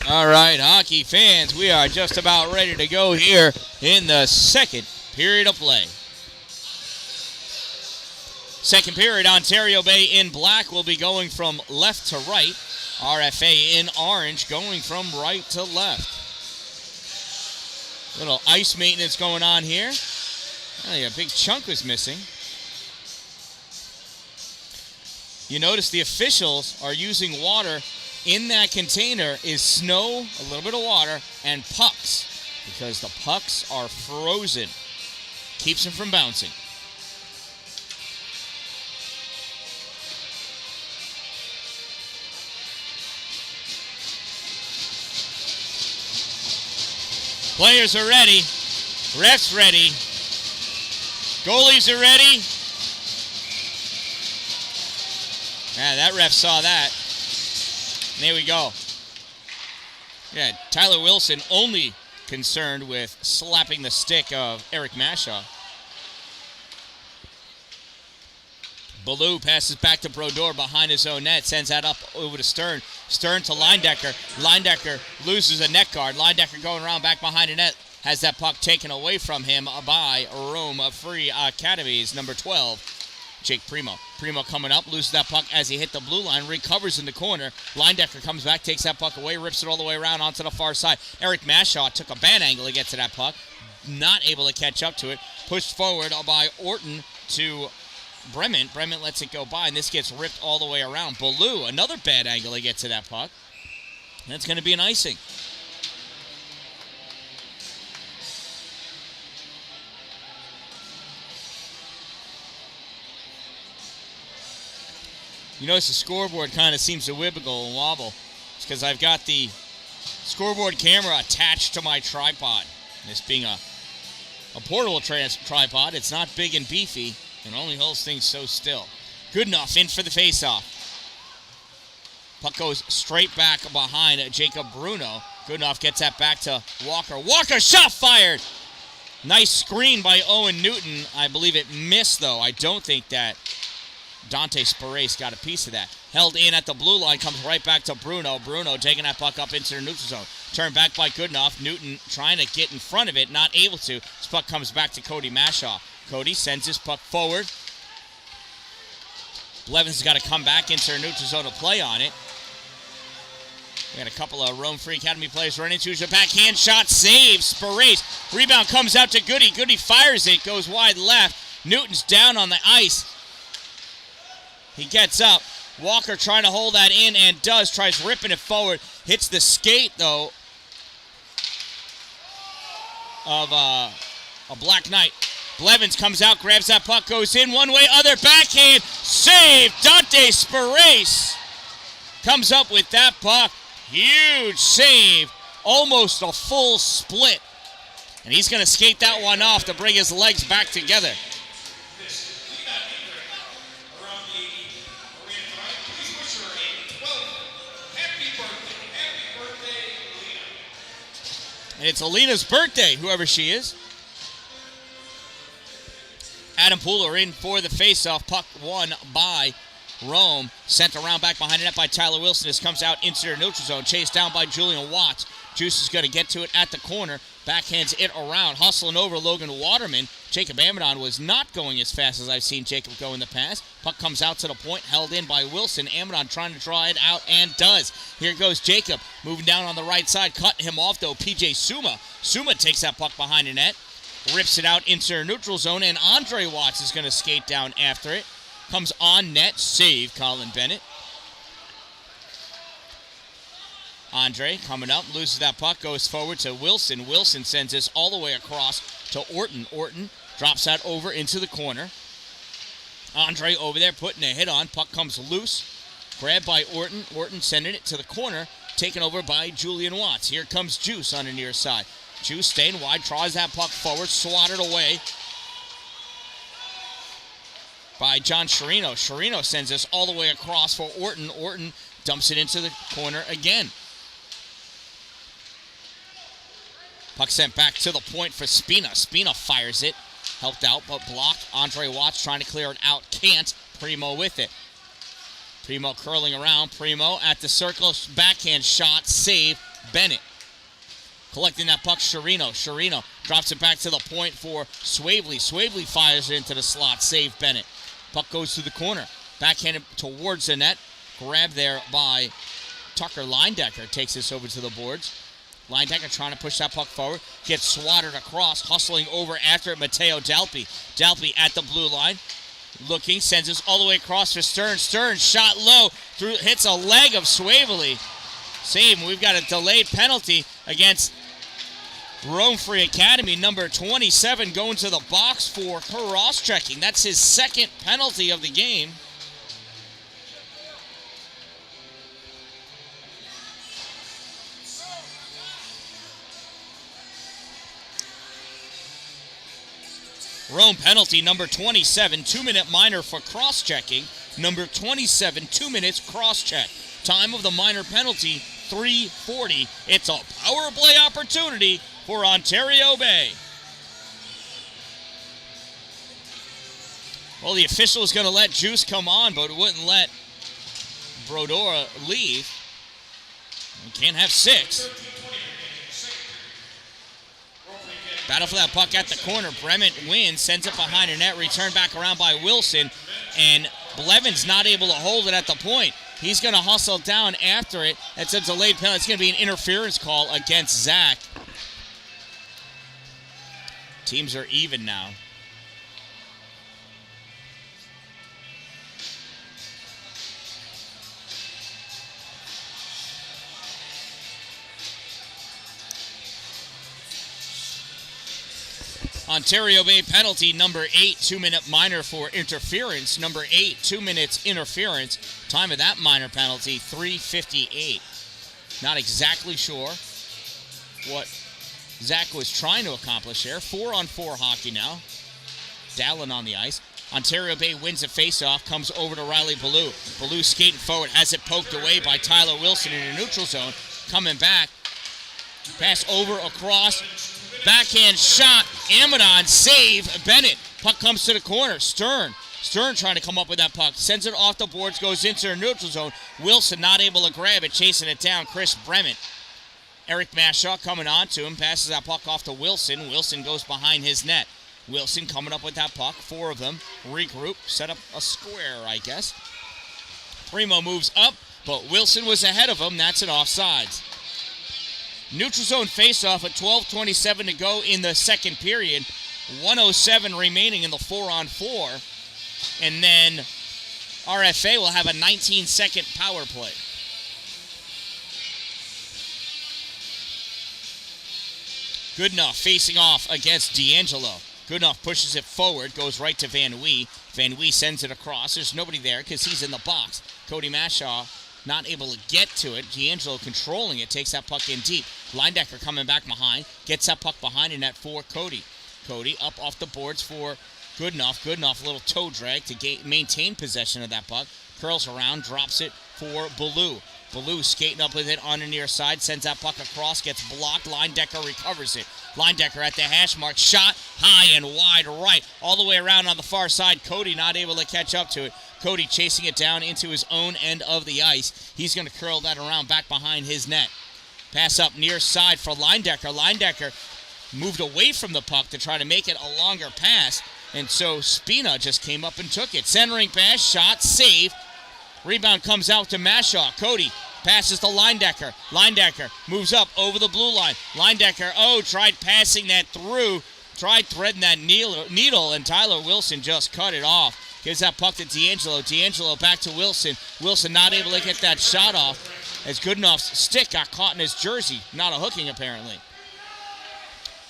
All right, hockey fans, we are just about ready to go here in the second period of play. Second period, Ontario Bay in black will be going from left to right. RFA in orange going from right to left. Little ice maintenance going on here. A big chunk was missing. You notice the officials are using water. In that container is snow, a little bit of water, and pucks, because the pucks are frozen. Keeps them from bouncing. Players are ready. Refs ready. Goalies are ready. That ref saw that. And there we go. Yeah, Tyler Wilson only concerned with slapping the stick of Eric Mashaw. Ballou passes back to Brodeur behind his own net, sends that up over to Stern. Stern to Leindecker. Leindecker loses a net guard. Leindecker going around back behind the net. Has that puck taken away from him by Rome Free Academies, number 12, Jake Primo. Primo coming up, loses that puck as he hit the blue line, recovers in the corner. Leindecker comes back, takes that puck away, rips it all the way around onto the far side. Eric Mashaw took a bad angle to get to that puck. Not able to catch up to it. Pushed forward by Orton to Bremen. Bremen lets it go by, and this gets ripped all the way around. Ballou, another bad angle to get to that puck. That's going to be an icing. You notice the scoreboard kind of seems to wibble and wobble. It's because I've got the scoreboard camera attached to my tripod. This being a portable tripod, it's not big and beefy, and only holds things so still. Good enough, in for the faceoff. Puck goes straight back behind Jacob Bruno. Good enough, gets that back to Walker. Walker, shot fired! Nice screen by Owen Newton. I believe it missed, though. I don't think that Dante Sparace got a piece of that. Held in at the blue line, comes right back to Bruno. Bruno taking that puck up into the neutral zone. Turned back by Goodenough. Newton trying to get in front of it, not able to. This puck comes back to Cody Mashaw. Cody sends his puck forward. Blevins has got to come back into the neutral zone to play on it. We got a couple of Rome Free Academy players running into the backhand shot, saves Sparace. Rebound comes out to Goody. Goody fires it, goes wide left. Newton's down on the ice. He gets up. Walker trying to hold that in and does. Tries ripping it forward. Hits the skate, though, of a Black Knight. Blevins comes out, grabs that puck, goes in. One way, other backhand. Save. Dante Sparace comes up with that puck. Huge save. Almost a full split. And he's going to skate that one off to bring his legs back together. And it's Alina's birthday, whoever she is. Adam Pooler in for the faceoff. Puck won by Rome. Sent around back behind the net by Tyler Wilson. This comes out into the neutral zone. Chased down by Julian Watts. Juice is going to get to it at the corner. Backhands it around. Hustling over Logan Waterman. Jacob Amadon was not going as fast as I've seen Jacob go in the past. Puck comes out to the point. Held in by Wilson. Amadon trying to draw it out and does. Here goes Jacob. Moving down on the right side. Cutting him off though. PJ Suma. Suma takes that puck behind the net. Rips it out into the neutral zone. And Andre Watts is going to skate down after it. Comes on net. Save Colin Bennett. Andre coming up, loses that puck, goes forward to Wilson. Wilson sends this all the way across to Orton. Orton drops that over into the corner. Andre over there putting a hit on. Puck comes loose. Grabbed by Orton. Orton sending it to the corner. Taken over by Julian Watts. Here comes Juice on the near side. Juice staying wide, draws that puck forward, swatted away by John Chirino. Chirino sends this all the way across for Orton. Orton dumps it into the corner again. Puck sent back to the point for Spina. Spina fires it. Helped out, but blocked. Andre Watts trying to clear it out. Can't. Primo with it. Primo curling around. Primo at the circle. Backhand shot. Save. Bennett. Collecting that puck, Sherino. Sherino drops it back to the point for Swavely. Swavely fires it into the slot. Save Bennett. Puck goes to the corner. Backhanded towards the net. Grabbed there by Tucker. Linedecker takes this over to the boards. Linedecker trying to push that puck forward. Gets swatted across. Hustling over after it, Matteo Dalpi. Dalpi at the blue line. Looking, sends this all the way across for Stern. Stern shot low. Hits a leg of Swavely. Save. We've got a delayed penalty against Rome Free Academy. Number 27 going to the box for cross-checking. That's his second penalty of the game. Rome penalty, number 27, 2-minute minor for cross-checking. Number 27, 2 minutes cross-check. Time of the minor penalty, 3:40. It's a power play opportunity for Ontario Bay. Well, the official is going to let Juice come on, but wouldn't let Brodeur leave. We can't have 6. Battle for that puck at the corner. Bremen wins, sends it behind the net, returned back around by Wilson, and Blevins not able to hold it at the point. He's going to hustle down after it. It's a delayed penalty. It's going to be an interference call against Zach. Teams are even now. Ontario Bay penalty, number 8, 2-minute minor for interference. Number 8, 2 minutes interference. Time of that minor penalty, 3:58. Not exactly sure what Zach was trying to accomplish here. 4-on-4 hockey now. Dan-Dalin on the ice. Ontario Bay wins a faceoff, comes over to Riley Ballou. Ballou skating forward, has it poked away by Tyler Wilson in the neutral zone. Coming back. Pass over, across. Backhand shot. Amadon save. Bennett. Puck comes to the corner. Stern trying to come up with that puck. Sends it off the boards. Goes into the neutral zone. Wilson not able to grab it. Chasing it down. Chris Bremen. Eric Mashaw coming on to him. Passes that puck off to Wilson. Wilson goes behind his net. Wilson coming up with that puck. 4 of them. Regroup. Set up a square, I guess. Primo moves up, but Wilson was ahead of him. That's an offsides. Neutral zone faceoff at 12:27 to go in the second period. 1:07 remaining in the 4-on-4. And then RFA will have a 19-second power play. Goodenough facing off against D'Angelo. Goodenough pushes it forward, goes right to Van Wee. Van Wee sends it across. There's nobody there because he's in the box. Cody Mashaw not able to get to it. D'Angelo controlling it, takes that puck in deep. Linedecker coming back behind, gets that puck behind in net for Cody. Cody up off the boards for Goodenough. Goodenough, a little toe drag to maintain possession of that puck. Curls around, drops it for Ballou. Ballou skating up with it on the near side, sends that puck across, gets blocked. Linedecker recovers it. Linedecker at the hash mark, shot high and wide right. All the way around on the far side. Cody not able to catch up to it. Cody chasing it down into his own end of the ice. He's going to curl that around back behind his net. Pass up near side for Linedecker. Linedecker moved away from the puck to try to make it a longer pass. And so Spina just came up and took it. Centering pass, shot, save. Rebound comes out to Mashaw. Cody passes to Linedecker. Linedecker moves up over the blue line. Linedecker, tried passing that through. Tried threading that needle, and Tyler Wilson just cut it off. Gives that puck to D'Angelo. D'Angelo back to Wilson. Wilson not able to get that shot off as Goodenough's stick got caught in his jersey. Not a hooking, apparently.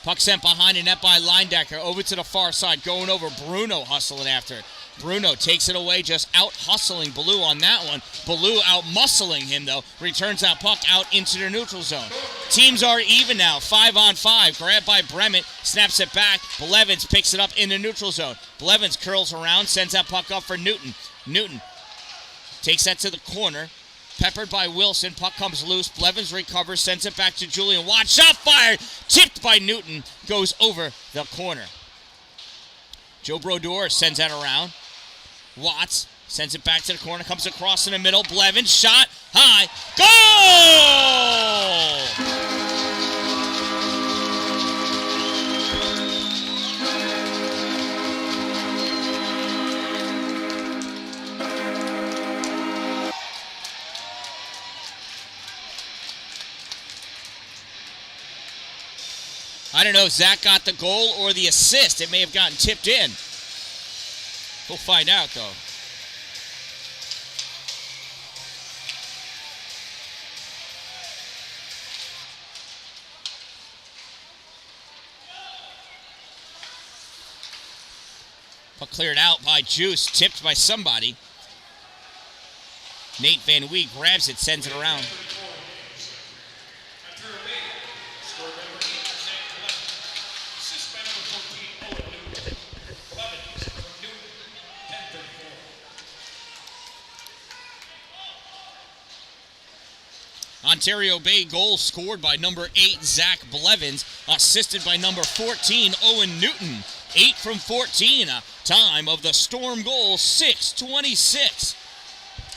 Puck sent behind the net by Linedecker. Over to the far side. Going over. Bruno hustling after it. Bruno takes it away, just out-hustling Ballou on that one. Ballou out-muscling him, though. Returns that puck out into the neutral zone. Teams are even now, 5-on-5. Grabbed by Bremen, snaps it back. Blevins picks it up in the neutral zone. Blevins curls around, sends that puck up for Newton. Newton takes that to the corner. Peppered by Wilson, puck comes loose. Blevins recovers, sends it back to Julian Watt. Shot fired, tipped by Newton, goes over the corner. Joe Brodeur sends that around. Watts sends it back to the corner, comes across in the middle. Blevins, shot, high, goal! I don't know if Zach got the goal or the assist. It may have gotten tipped in. We'll find out, though. Puck cleared out by Juice, tipped by somebody. Nate Van Wee grabs it, sends it around. Ontario Bay goal scored by number 8, Zach Blevins, assisted by number 14, Owen Newton. 8 from 14, a time of the Storm goal, 6:26.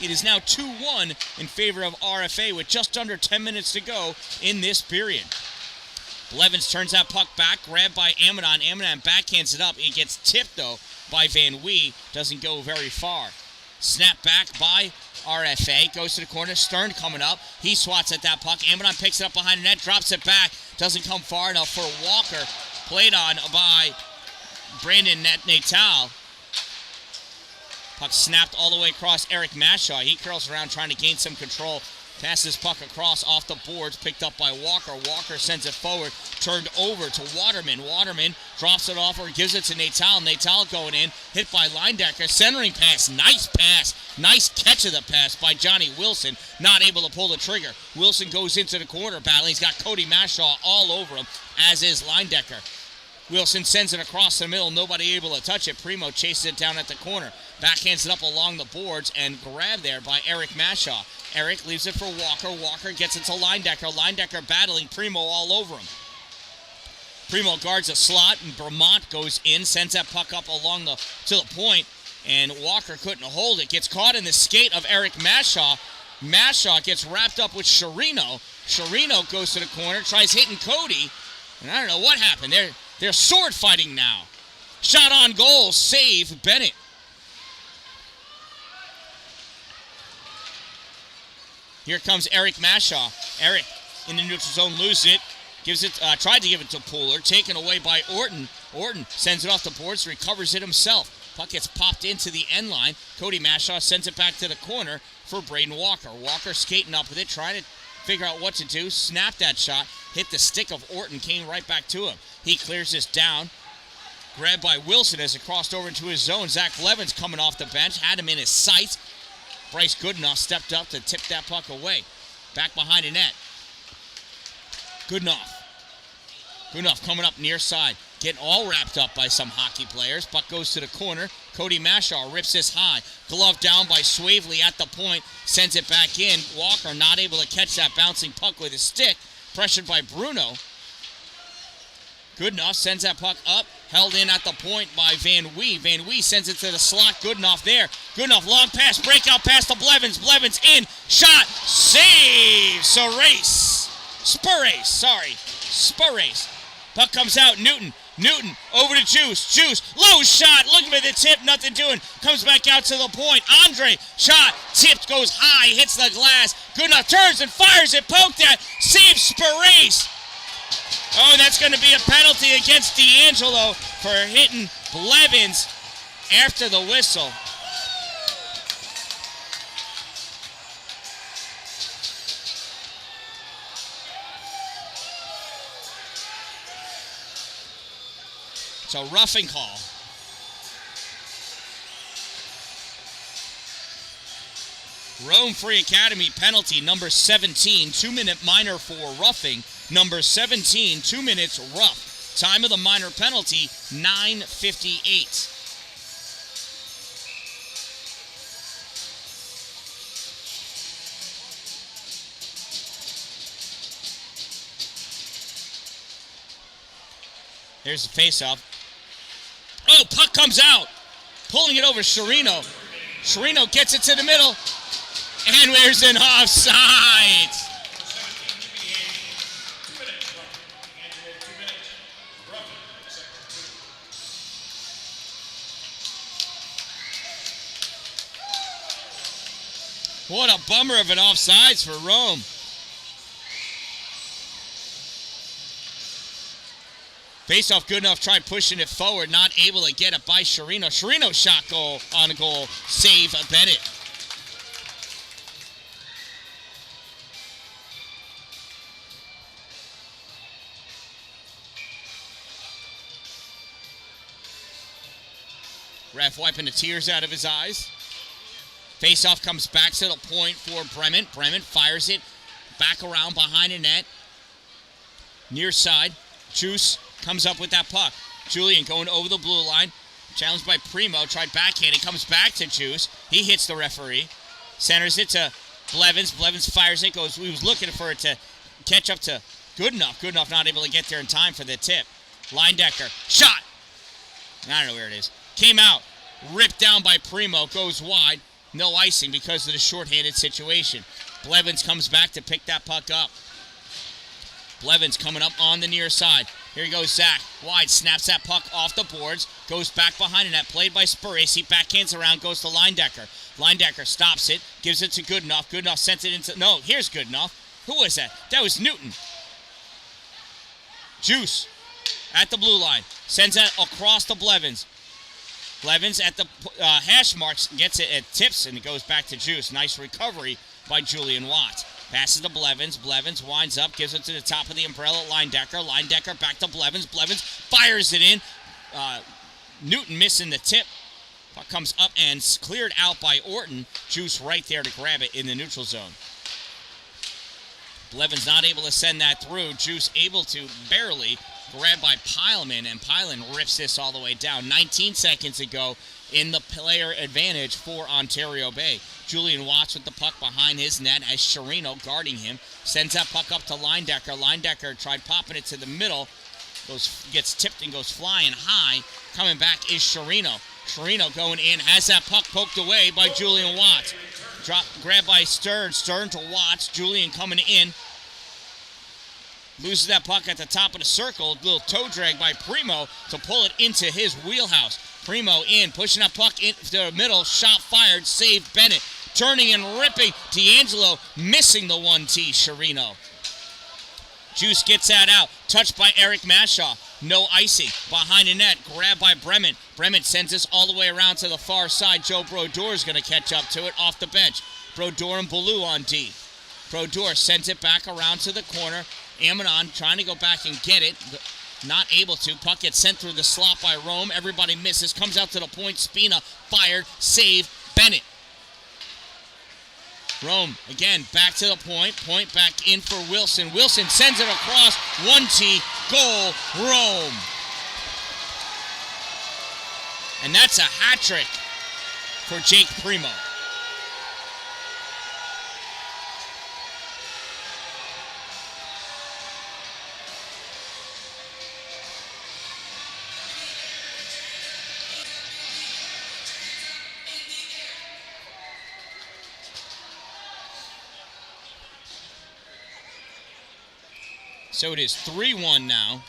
It is now 2-1 in favor of RFA with just under 10 minutes to go in this period. Blevins turns that puck back, grabbed by Amadon. Amadon backhands it up. It gets tipped, though, by Van Wee. Doesn't go very far. Snap back by RFA. Goes to the corner. Stern coming up. He swats at that puck. Amadon picks it up behind the net, drops it back. Doesn't come far enough for Walker. Played on by Brandon Natal. Puck snapped all the way across Eric Mashaw. He curls around trying to gain some control. Passes puck across off the boards, picked up by Walker. Walker sends it forward, turned over to Waterman. Waterman drops it off or gives it to Natal. Natal going in, hit by Linedecker. Centering pass, nice catch of the pass by Johnny Wilson. Not able to pull the trigger. Wilson goes into the corner battle. He's got Cody Mashaw all over him, as is Linedecker. Wilson sends it across the middle, nobody able to touch it. Primo chases it down at the corner. Backhands it up along the boards and grabbed there by Eric Mashaw. Eric leaves it for Walker. Walker gets it to Linedecker. Linedecker battling Primo all over him. Primo guards a slot and Vermont goes in, sends that puck up along to the point, and Walker couldn't hold it. Gets caught in the skate of Eric Mashaw. Mashaw gets wrapped up with Sherino. Sherino goes to the corner, tries hitting Cody, and I don't know what happened. They're sword fighting now. Shot on goal, save Bennett. Here comes Eric Mashaw. Eric in the neutral zone loses it. Tried to give it to Pooler. Taken away by Orton. Orton sends it off the boards, recovers it himself. Puck gets popped into the end line. Cody Mashaw sends it back to the corner for Braden Walker. Walker skating up with it, trying to figure out what to do. Snapped that shot. Hit the stick of Orton. Came right back to him. He clears this down. Grabbed by Wilson as it crossed over into his zone. Zach Blevins coming off the bench. Had him in his sights. Bryce Goodenough stepped up to tip that puck away. Back behind the net. Goodenough coming up near side. Getting all wrapped up by some hockey players. Puck goes to the corner. Cody Mashaw rips this high. Glove down by Swavely at the point. Sends it back in. Walker not able to catch that bouncing puck with his stick. Pressured by Bruno. Goodenough sends that puck up. Held in at the point by Van Wee. Van Wee sends it to the slot. Goodenough there. Goodenough, long pass, breakout pass to Blevins. Blevins in, shot, save. Spurrace. Puck comes out, Newton over to Juice, low shot, looking at the tip, nothing doing. Comes back out to the point. Andre, shot, tipped, goes high, hits the glass. Goodenough turns and fires it, poked at, saves Spurrace. Oh, that's going to be a penalty against D'Angelo for hitting Blevins after the whistle. It's a roughing call. Rome Free Academy penalty, number 17, 2-minute minor for roughing. Number 17, 2 minutes rough. Time of the minor penalty, 9:58. Here's the face-off. Oh, puck comes out. Pulling it over Sherino. Sherino gets it to the middle. And there's an offside. What a bummer of an offsides for Rome. Face-off good enough, tried pushing it forward, not able to get it by Chirino. Chirino shot goal on a goal, save Bennett. Ref wiping the tears out of his eyes. Face-off comes back to the point for Bremen. Bremen fires it back around behind the net. Near side, Juice comes up with that puck. Julian going over the blue line. Challenged by Primo. Tried backhand. It comes back to Juice. He hits the referee. Centers it to Blevins. Blevins fires it. He was looking for it to catch up to Good enough. Good enough. Not able to get there in time for the tip. Linedecker. Shot. I don't know where it is. Came out. Ripped down by Primo. Goes wide. No icing because of the shorthanded situation. Blevins comes back to pick that puck up. Blevins coming up on the near side. Here he goes, Zach. Wide, snaps that puck off the boards. Goes back behind the net. Played by Spurrier. He backhands around, goes to Linedecker. Linedecker stops it. Gives it to Goodenough. Goodenough sends it into... No, here's Goodenough. Who was that? That was Newton. Juice at the blue line. Sends it across to Blevins. Blevins at the hash marks. Gets it at tips, and it goes back to Juice. Nice recovery by Julian Watts. Passes to Blevins. Blevins winds up, gives it to the top of the umbrella. Linedecker. Linedecker back to Blevins. Blevins fires it in. Newton missing the tip. Puck comes up and cleared out by Orton. Juice right there to grab it in the neutral zone. Blevins not able to send that through. Juice able to barely grab by Pileman, and Pileman rips this all the way down. 19 seconds ago in the player advantage for Ontario Bay. Julian Watts with the puck behind his net as Chirino guarding him. Sends that puck up to Linedecker. Linedecker tried popping it to the middle. Gets tipped and goes flying high. Coming back is Chirino. Chirino going in, has that puck poked away by Julian Watts. Grabbed by Stern. Stern to Watts. Julian coming in. Loses that puck at the top of the circle. Little toe drag by Primo to pull it into his wheelhouse. Primo in, pushing that puck into the middle. Shot fired, saved Bennett. Turning and ripping. D'Angelo missing the 1T. Chirino. Juice gets that out. Touched by Eric Mashaw. No icing. Behind the net. Grabbed by Bremen. Bremen sends this all the way around to the far side. Joe Brodeur is going to catch up to it off the bench. Brodeur and Ballou on D. Brodeur sends it back around to the corner. Amanon trying to go back and get it. Not able to. Puck gets sent through the slot by Rome. Everybody misses. Comes out to the point. Spina fired. Save. Bennett. Rome again back to the point. Point back in for Wilson. Wilson sends it across. 1T. Goal. Rome. And that's a hat trick for Jake Primo. So it is 3-1 now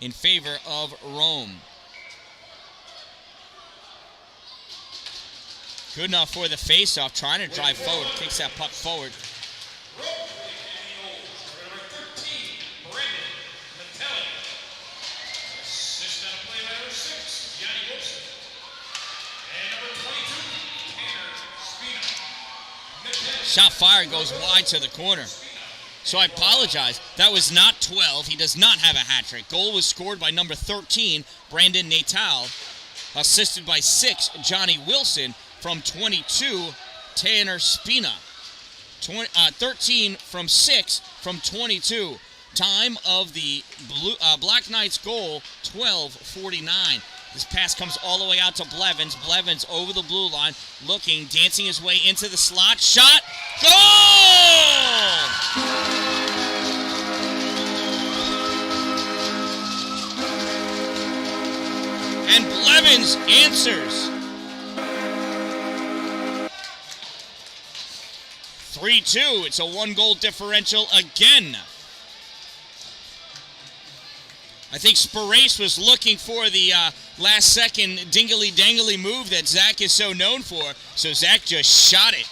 in favor of Rome. Good enough for the face-off, trying to drive forward, kicks that puck forward. Shot fired, goes wide to the corner. So I apologize. That was not 12. He does not have a hat trick. Goal was scored by number 13, Brandon Natal. Assisted by 6, Johnny Wilson. From 22, Tanner Spina. 13 from 6 from 22. Time of the Black Knights goal, 12:49. This pass comes all the way out to Blevins. Blevins over the blue line, looking, dancing his way into the slot. Shot! Goal! And Blevins answers. 3-2. It's a 1-goal differential again. I think Sparace was looking for the last-second dingly-dangly move that Zach is so known for, so Zach just shot it.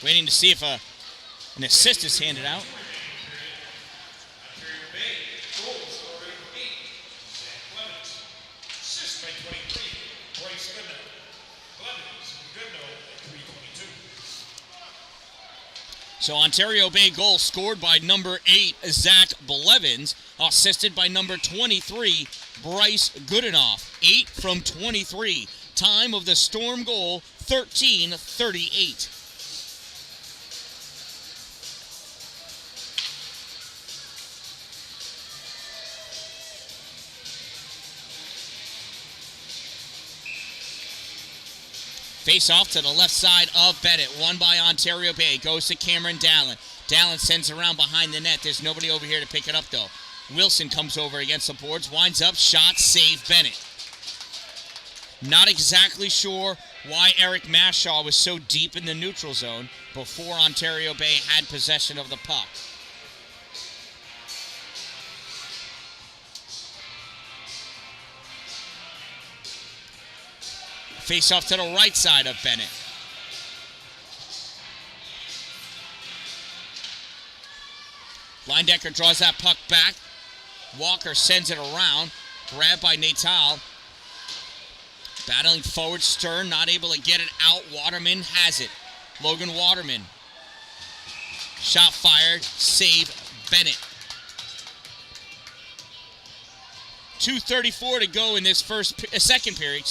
Waiting to see if an assist is handed out. Ontario Bay, goal scorer number 8, Zach Clemens. Assist by 23, Bryce Goodnow. Clemens, Goodnow at 3:22. So Ontario Bay goal scored by number 8, Zach Blevins, assisted by number 23, Bryce Goodenough. 8 from 23. Time of the Storm goal, 13:38. Face off to the left side of Bennett. Won by Ontario Bay. Goes to Cameron Dallin. Dallin sends around behind the net. There's nobody over here to pick it up, though. Wilson comes over against the boards. Winds up. Shot. Save. Bennett. Not exactly sure why Eric Mashaw was so deep in the neutral zone before Ontario Bay had possession of the puck. Face off to the right side of Bennett. Linedecker draws that puck back. Walker sends it around. Grabbed by Natal. Battling forward, Stern not able to get it out. Waterman has it. Logan Waterman. Shot fired. Save. Bennett. 2:34 to go in this second period.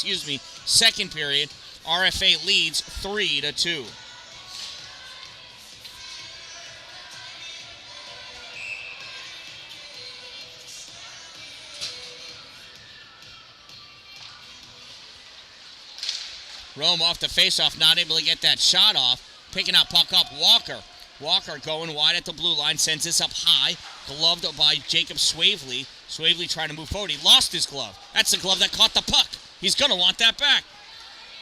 Second period. RFA leads 3-2. Rome off the faceoff, not able to get that shot off. Picking that puck up, Walker. Walker going wide at the blue line, sends this up high. Gloved by Jacob Swavely. Swavely trying to move forward. He lost his glove. That's the glove that caught the puck. He's going to want that back.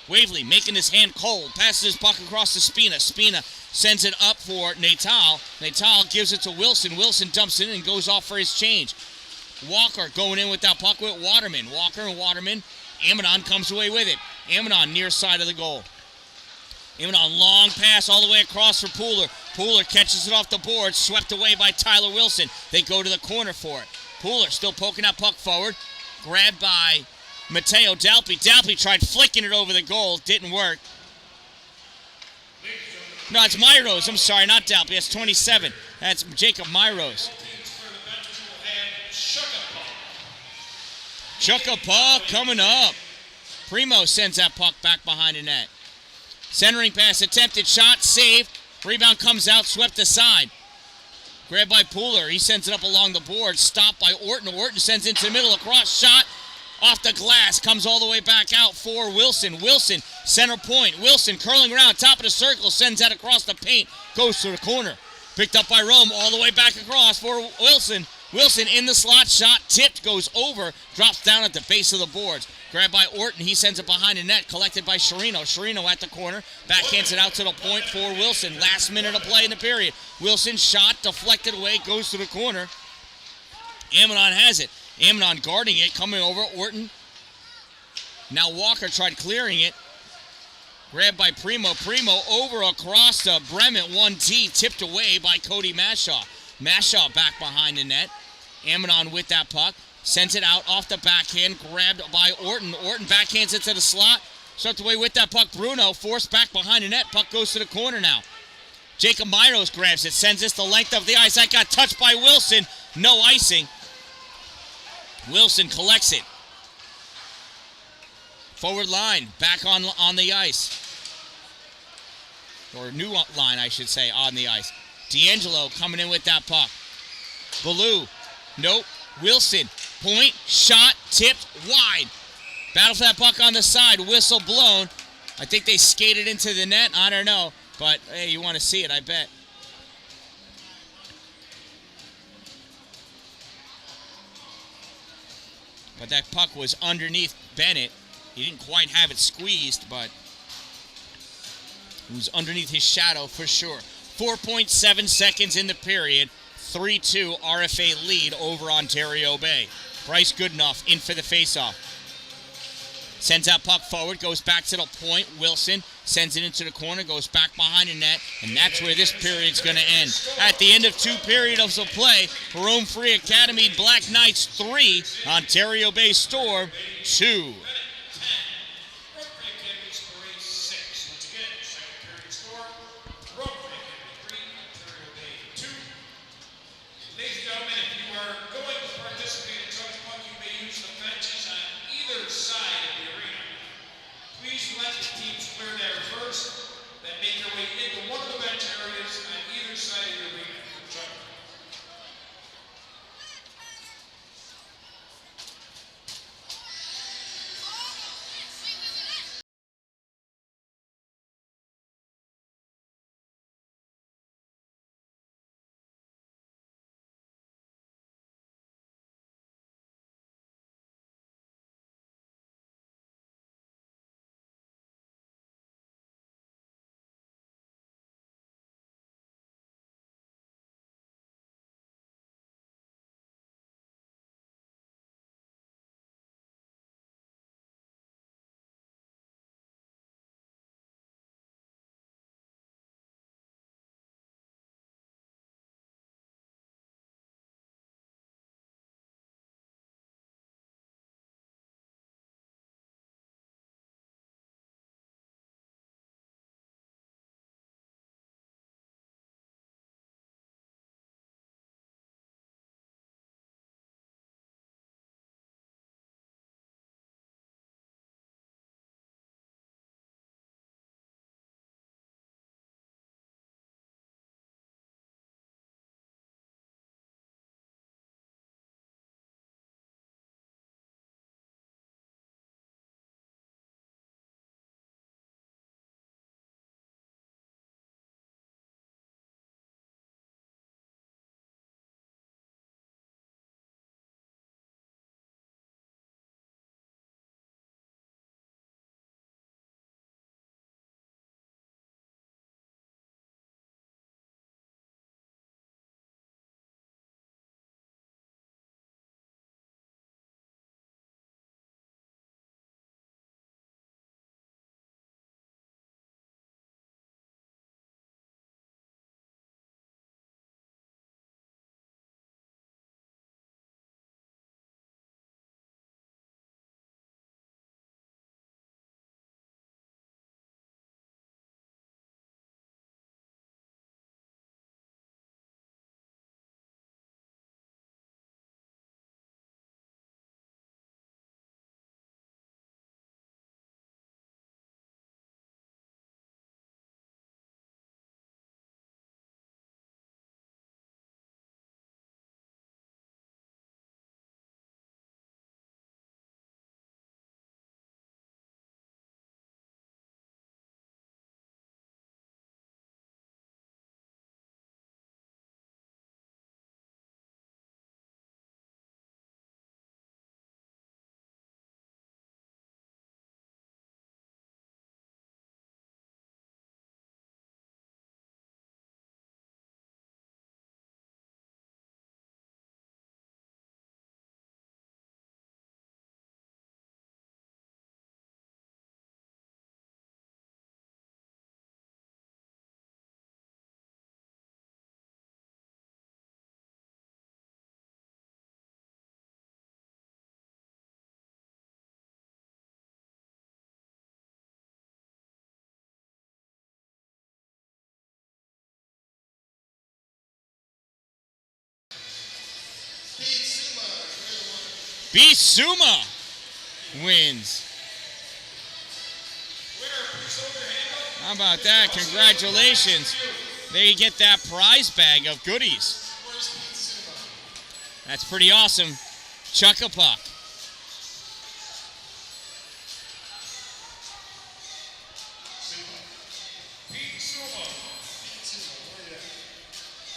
Wavely making his hand cold. Passes his puck across to Spina. Spina sends it up for Natal. Natal gives it to Wilson. Wilson dumps it in and goes off for his change. Walker going in with that puck with Waterman. Walker and Waterman. Amanon comes away with it. Amanon near side of the goal. Amanon long pass all the way across for Pooler. Pooler catches it off the board. Swept away by Tyler Wilson. They go to the corner for it. Pooler still poking that puck forward. Grabbed by Mateo Dalpe. Dalpe tried flicking it over the goal. Didn't work. No, it's Myros. I'm sorry, not Dalpe. That's 27. That's Jacob Myros. Chuckapah coming up. Primo sends that puck back behind the net. Centering pass, attempted shot, saved. Rebound comes out, swept aside. Grabbed by Pooler. He sends it up along the board. Stopped by Orton. Orton sends it into the middle. Across shot. Off the glass. Comes all the way back out for Wilson. Wilson, center point. Wilson curling around. Top of the circle. Sends that across the paint. Goes to the corner. Picked up by Rome. All the way back across for Wilson. Wilson in the slot. Shot tipped. Goes over. Drops down at the base of the boards. Grabbed by Orton. He sends it behind the net. Collected by Sherino. Sherino at the corner. Backhands it out to the point for Wilson. Last minute of play in the period. Wilson shot. Deflected away. Goes to the corner. Amanon has it. Amanon guarding it. Coming over. Orton. Now Walker tried clearing it. Grabbed by Primo. Primo over across to Bremen. 1T. Tipped away by Cody Mashaw. Mashaw back behind the net. Amanon with that puck. Sends it out off the backhand. Grabbed by Orton. Orton backhands it to the slot. Swept away with that puck. Bruno forced back behind the net. Puck goes to the corner now. Jacob Myros grabs it. Sends this the length of the ice. That got touched by Wilson. No icing. Wilson collects it. Forward line. Back on the ice. Or new line, I should say, on the ice. D'Angelo coming in with that puck. Ballou. Nope. Wilson. Point. Shot. Tipped. Wide. Battle for that puck on the side. Whistle blown. I think they skated into the net. I don't know. But, hey, you want to see it, I bet. But that puck was underneath Bennett. He didn't quite have it squeezed, but it was underneath his shadow for sure. 4.7 seconds in the period. 3-2 RFA lead over Ontario Bay. Bryce Goodenough in for the faceoff. Sends that puck forward, goes back to the point. Wilson sends it into the corner, goes back behind the net, and that's where this period's going to end. At the end of 2 periods of play, Rome Free Academy Black Knights 3, Ontario Bay Storm 2. Bisuma wins. How about that? Congratulations. There you get that prize bag of goodies. That's pretty awesome. Chuck-a-puck.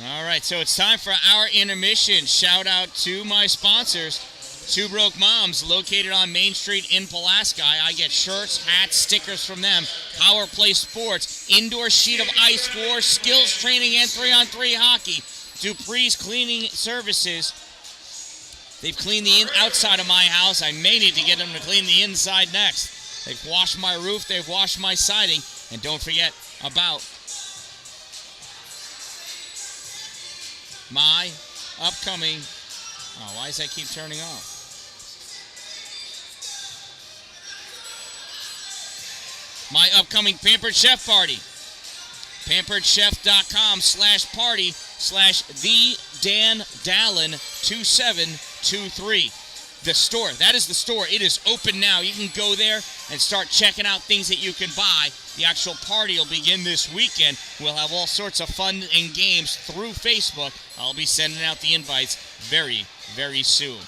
All right, so it's time for our intermission. Shout out to my sponsors, Two Broke Moms, located on Main Street in Pulaski. I get shirts, hats, stickers from them. Power Play Sports, indoor sheet of ice for skills training and 3-on-3 hockey. Dupree's Cleaning Services. They've cleaned the outside of my house. I may need to get them to clean the inside next. They've washed my roof. They've washed my siding. And don't forget about my upcoming... Oh, why does that keep turning off? My upcoming Pampered Chef party. PamperedChef.com/party/the Dan-Dalin2723. The store. That is the store. It is open now. You can go there and start checking out things that you can buy. The actual party will begin this weekend. We'll have all sorts of fun and games through Facebook. I'll be sending out the invites very, very soon.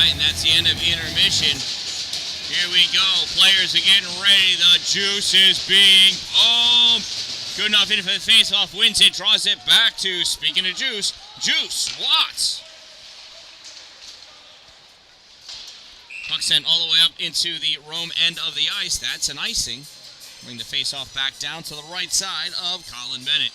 right, and that's the end of intermission. Here we go. Players are getting ready. The juice is being pumped. Good enough in for the face-off. Wins it. Draws it back to, speaking of juice, Juice Watts. Puck sent all the way up into the Rome end of the ice. That's an icing. Bring the face-off back down to the right side of Colin Bennett.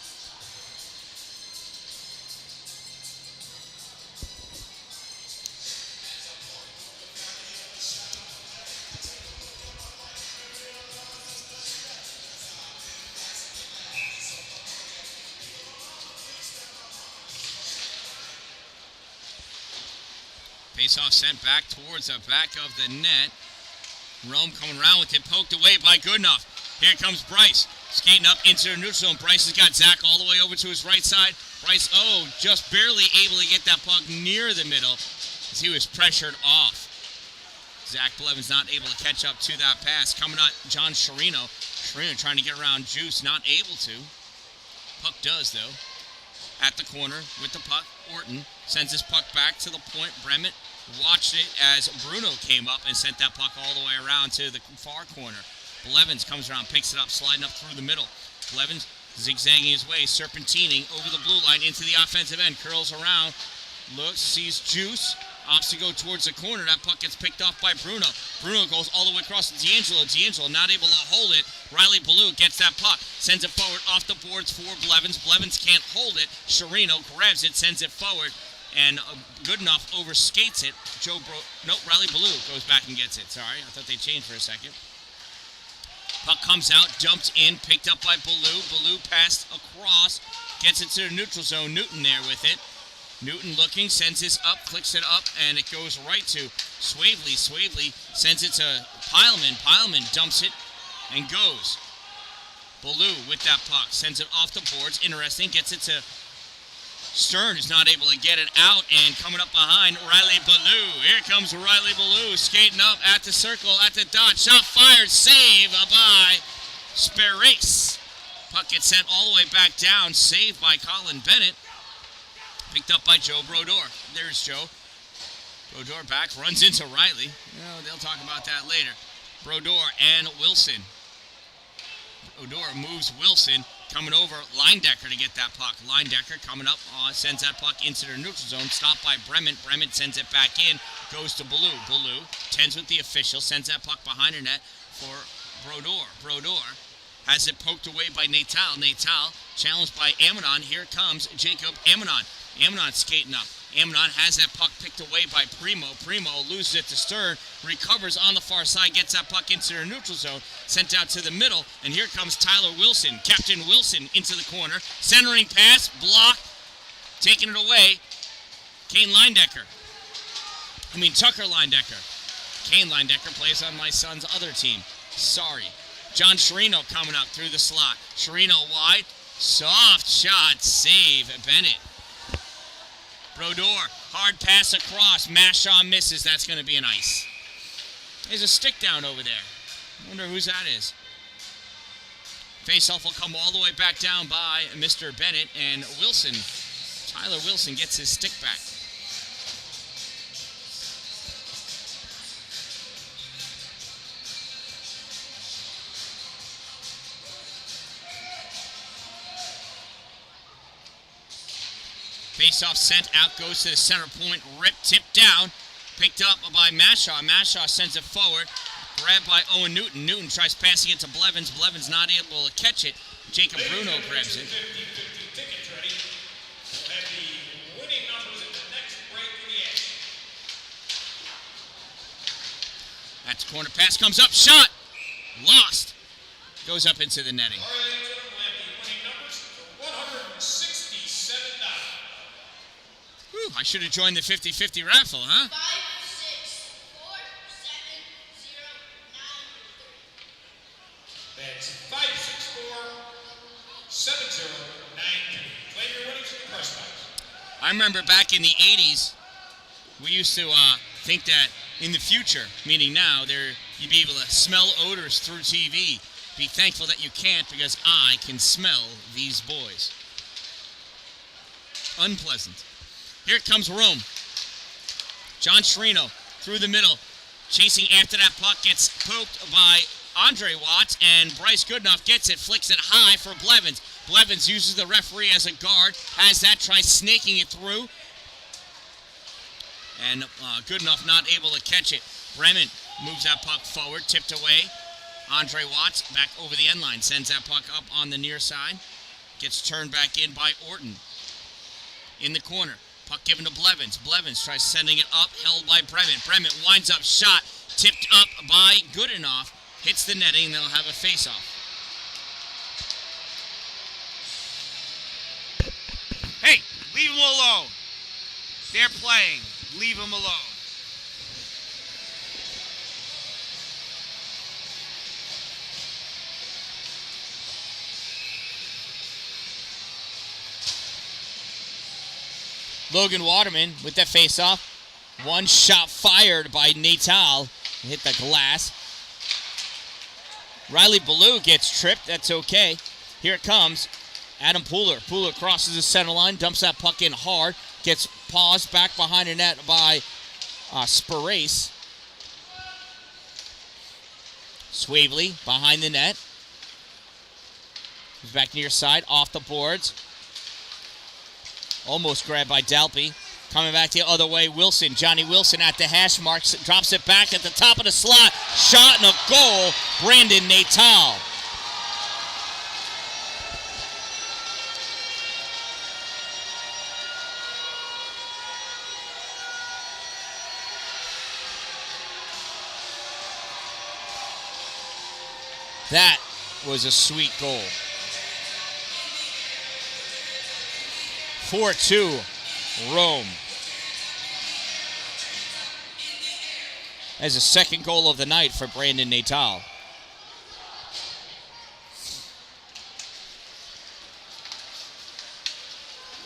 Face-off sent back towards the back of the net. Rome coming around with it, poked away by Goodenough. Here comes Bryce, skating up into the neutral zone. Bryce has got Zach all the way over to his right side. Bryce, just barely able to get that puck near the middle as he was pressured off. Zach Blevins not able to catch up to that pass. Coming up, John Sciarrino. Sciarrino trying to get around Juice, not able to. Puck does, though. At the corner with the puck, Orton sends his puck back to the point. Bremet watched it as Bruno came up and sent that puck all the way around to the far corner. Blevins comes around, picks it up, sliding up through the middle. Blevins zigzagging his way, serpentining over the blue line into the offensive end, curls around, looks, sees Juice, opts to go towards the corner. That puck gets picked off by Bruno. Bruno goes all the way across to D'Angelo. D'Angelo not able to hold it. Riley Ballou gets that puck, sends it forward off the boards for Blevins. Blevins can't hold it. Sciarrino grabs it, sends it forward, and Goodenough overskates it. Riley Ballou goes back and gets it. Sorry, I thought they changed for a second. Puck comes out, dumped in, picked up by Ballou. Ballou passed across, gets it to the neutral zone. Newton there with it. Newton looking, sends this up, clicks it up, and it goes right to Swavely. Swavely sends it to Pileman. Pileman dumps it and goes. Ballou with that puck, sends it off the boards. Interesting, gets it to Stern, who's not able to get it out, and coming up behind, Riley Ballou. Here comes Riley Ballou, skating up at the circle, at the dot. Shot fired, save by Sperace. Puck gets sent all the way back down, saved by Colin Bennett. Picked up by Joe Brodeur. There's Joe. Brodeur back, runs into Riley. They'll talk about that later. Brodeur and Wilson. Brodeur moves Wilson, coming over Leindecker to get that puck. Leindecker coming up, sends that puck into the neutral zone, stopped by Bremen. Bremen sends it back in, goes to Ballou. Ballou tends with the official, sends that puck behind her net for Brodeur. Brodeur has it poked away by Natal. Natal challenged by Amidon. Here comes Jacob Amidon. Amidon skating up. Amidon has that puck picked away by Primo. Primo loses it to Stern, recovers on the far side, gets that puck into the neutral zone, sent out to the middle, and here comes Tyler Wilson. Captain Wilson into the corner. Centering pass, block, taking it away. Tucker Leindecker. Kane Leindecker plays on my son's other team. Sorry. John Sciarrino coming up through the slot. Sciarrino wide, soft shot, save Bennett. Brodeur, hard pass across. Mashaw misses. That's going to be an ice. There's a stick down over there. I wonder whose that is. Faceoff will come all the way back down by Mr. Bennett, and Wilson, Tyler Wilson, gets his stick back. Face-off sent out, goes to the center point, ripped, tipped down, picked up by Mashaw. Mashaw sends it forward, grabbed by Owen Newton. Newton tries passing it to Blevins. Blevins not able to catch it. Jacob Bruno grabs it. That's the corner pass, comes up, shot, lost, goes up into the netting. I should have joined the 50-50 raffle, huh? 5, 6, 4, 7, 0, 9, 3. That's 564-7093. Claim your winnings in the press box. I remember back in the 80s, we used to think that in the future, meaning now, you'd be able to smell odors through TV. Be thankful that you can't, because I can smell these boys. Unpleasant. Here comes Rome. John Sciarrino through the middle. Chasing after that puck, gets poked by Andre Watts, and Bryce Goodenough gets it, flicks it high for Blevins. Blevins uses the referee as a guard, has that, tries snaking it through, and Goodenough not able to catch it. Bremen moves that puck forward, tipped away. Andre Watts back over the end line, sends that puck up on the near side, gets turned back in by Orton. In the corner, puck given to Blevins. Blevins tries sending it up, held by Bremen. Bremen winds up, shot, tipped up by Goodenough, hits the netting, and they'll have a face-off. Hey, leave them alone. They're playing. Leave them alone. Logan Waterman with that face-off. One shot fired by Natal. Hit the glass. Riley Ballou gets tripped. That's okay. Here it comes. Adam Pooler. Pooler crosses the center line. Dumps that puck in hard. Gets paused back behind the net by Sparace. Swavely behind the net. He's back near side. Off the boards. Almost grabbed by Dalpy. Coming back the other way, Wilson. Johnny Wilson at the hash marks. Drops it back at the top of the slot. Shot and a goal. Brandon Natal. That was a sweet goal. 4-2, Rome. As a second goal of the night for Brandon Natal.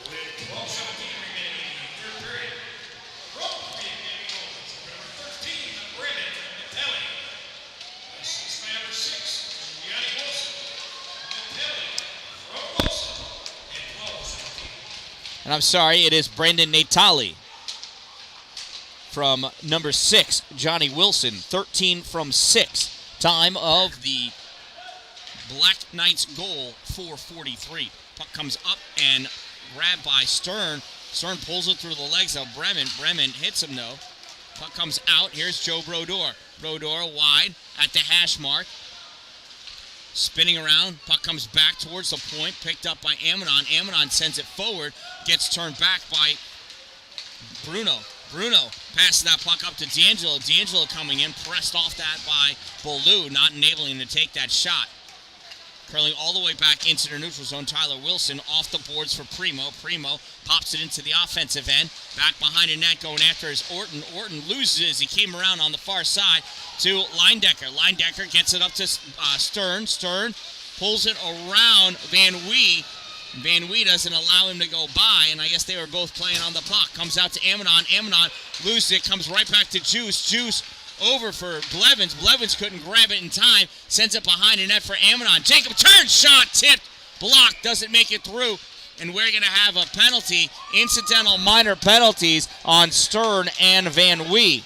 With 12:17 remaining in the third period, Rome getting goals. Number 13, Brandon Natali. Assist by number 6, Yanni Wilson. Natali from Wilson at 12:17. And I'm sorry, it is Brandon Natali. From number 6, Johnny Wilson. 13 from 6. Time of the Black Knights goal, 4:43. Puck comes up and grabbed by Stern. Stern pulls it through the legs of Bremen. Bremen hits him though. Puck comes out. Here's Joe Brodeur. Brodeur wide at the hash mark. Spinning around. Puck comes back towards the point. Picked up by Amanon. Amanon sends it forward. Gets turned back by Bruno. Bruno passes that puck up to D'Angelo. D'Angelo coming in, pressed off that by Bolu, not enabling him to take that shot. Curling all the way back into the neutral zone, Tyler Wilson off the boards for Primo. Primo pops it into the offensive end. Back behind the net going after his Orton. Orton loses. He came around on the far side to Leindecker. Leindecker gets it up to Stern. Stern pulls it around Van Wee. Van Wee doesn't allow him to go by, and I guess they were both playing on the puck. Comes out to Amanon. Amanon loses it, comes right back to Juice. Juice over for Blevins. Blevins couldn't grab it in time. Sends it behind the net for Amanon. Jacob turns, shot, tipped, blocked, doesn't make it through. And we're going to have a penalty, incidental minor penalties on Stern and Van Wee.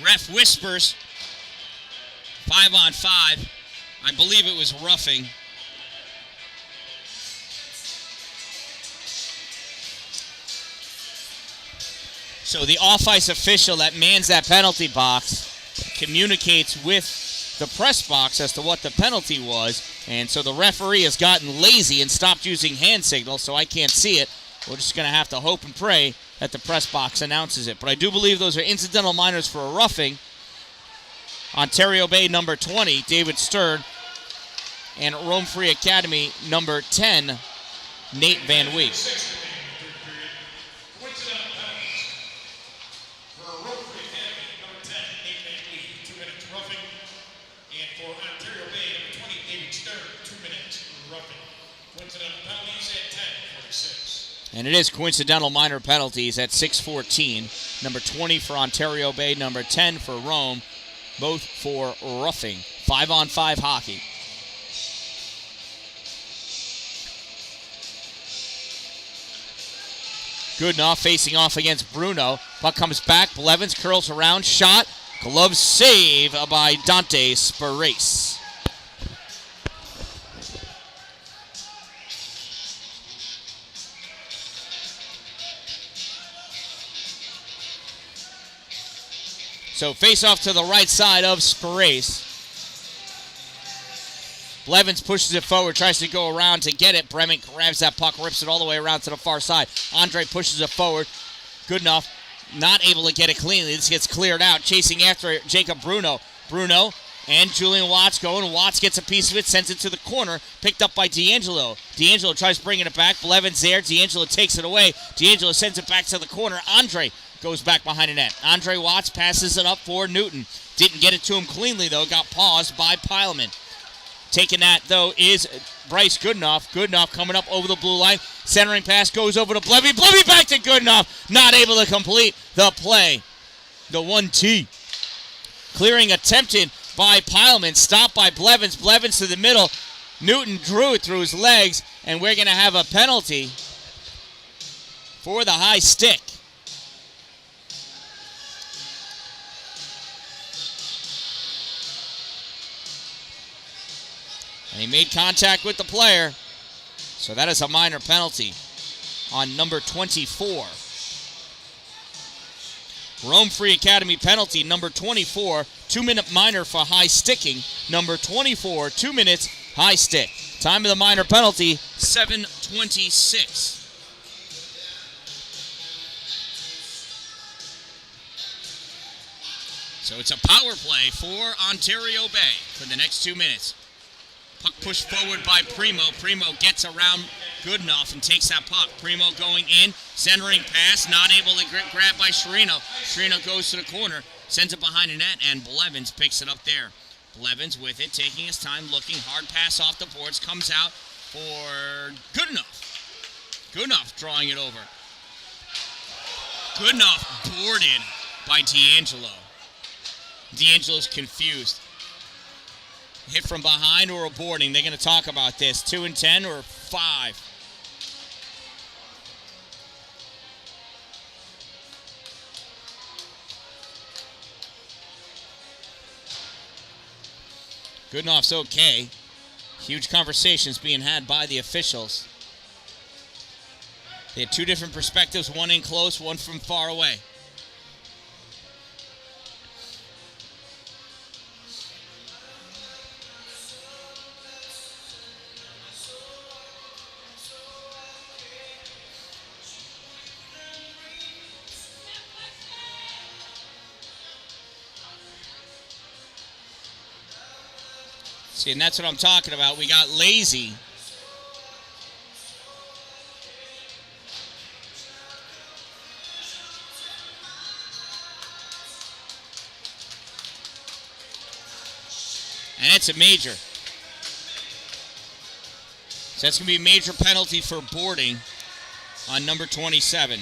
Ref whispers, 5-on-5. I believe it was roughing. So the off-ice official that mans that penalty box communicates with the press box as to what the penalty was, and so the referee has gotten lazy and stopped using hand signals, so I can't see it. We're just going to have to hope and pray that the press box announces it. But I do believe those are incidental minors for a roughing. Ontario Bay number 20, David Stern, and Rome Free Academy number 10, Nate Van Wee. And it is coincidental minor penalties at 6:14. Number 20 for Ontario Bay, number 10 for Rome, both for roughing. 5-on-5 hockey. Goodenough facing off against Bruno. Puck comes back. Blevins curls around. Shot. Glove save by Dante Sparace. So face off to the right side of Sparace. Blevins pushes it forward, tries to go around to get it. Bremen grabs that puck, rips it all the way around to the far side. Andre pushes it forward. Goodenough, not able to get it cleanly. This gets cleared out. Chasing after it, Jacob Bruno. Bruno and Julian Watts go, and Watts gets a piece of it, sends it to the corner, picked up by D'Angelo. D'Angelo tries bringing it back. Blevins there. D'Angelo takes it away. D'Angelo sends it back to the corner. Andre goes back behind the net. Andre Watts passes it up for Newton. Didn't get it to him cleanly, though. Got paused by Pileman. Taking that, though, is Bryce Goodenough. Goodenough coming up over the blue line. Centering pass goes over to Blevy. Blevy back to Goodenough. Not able to complete the play. The 1T. Clearing attempted by Pileman. Stopped by Blevins. Blevins to the middle. Newton drew it through his legs. And we're going to have a penalty for the high stick. And he made contact with the player. So that is a minor penalty on number 24. Rome Free Academy penalty, number 24. 2-minute minor for high sticking. Number 24, 2 minutes, high stick. Time of the minor penalty, 7:26. So it's a power play for Ontario Bay for the next 2 minutes. Puck pushed forward by Primo. Primo gets around Goodenough and takes that puck. Primo going in, centering pass, not able to grab by Sherino. Sherino goes to the corner, sends it behind the net, and Blevins picks it up there. Blevins with it, taking his time, looking, hard pass off the boards, comes out for Goodenough. Goodenough drawing it over. Goodenough boarded by D'Angelo. D'Angelo's confused. Hit from behind or a boarding. They're going to talk about this. 2 and 10 or 5. Goodenoug's okay. Huge conversations being had by the officials. They had 2 different perspectives, one in close, one from far away. See, and that's what I'm talking about. We got lazy. And it's a major. So that's going to be a major penalty for boarding on number 27.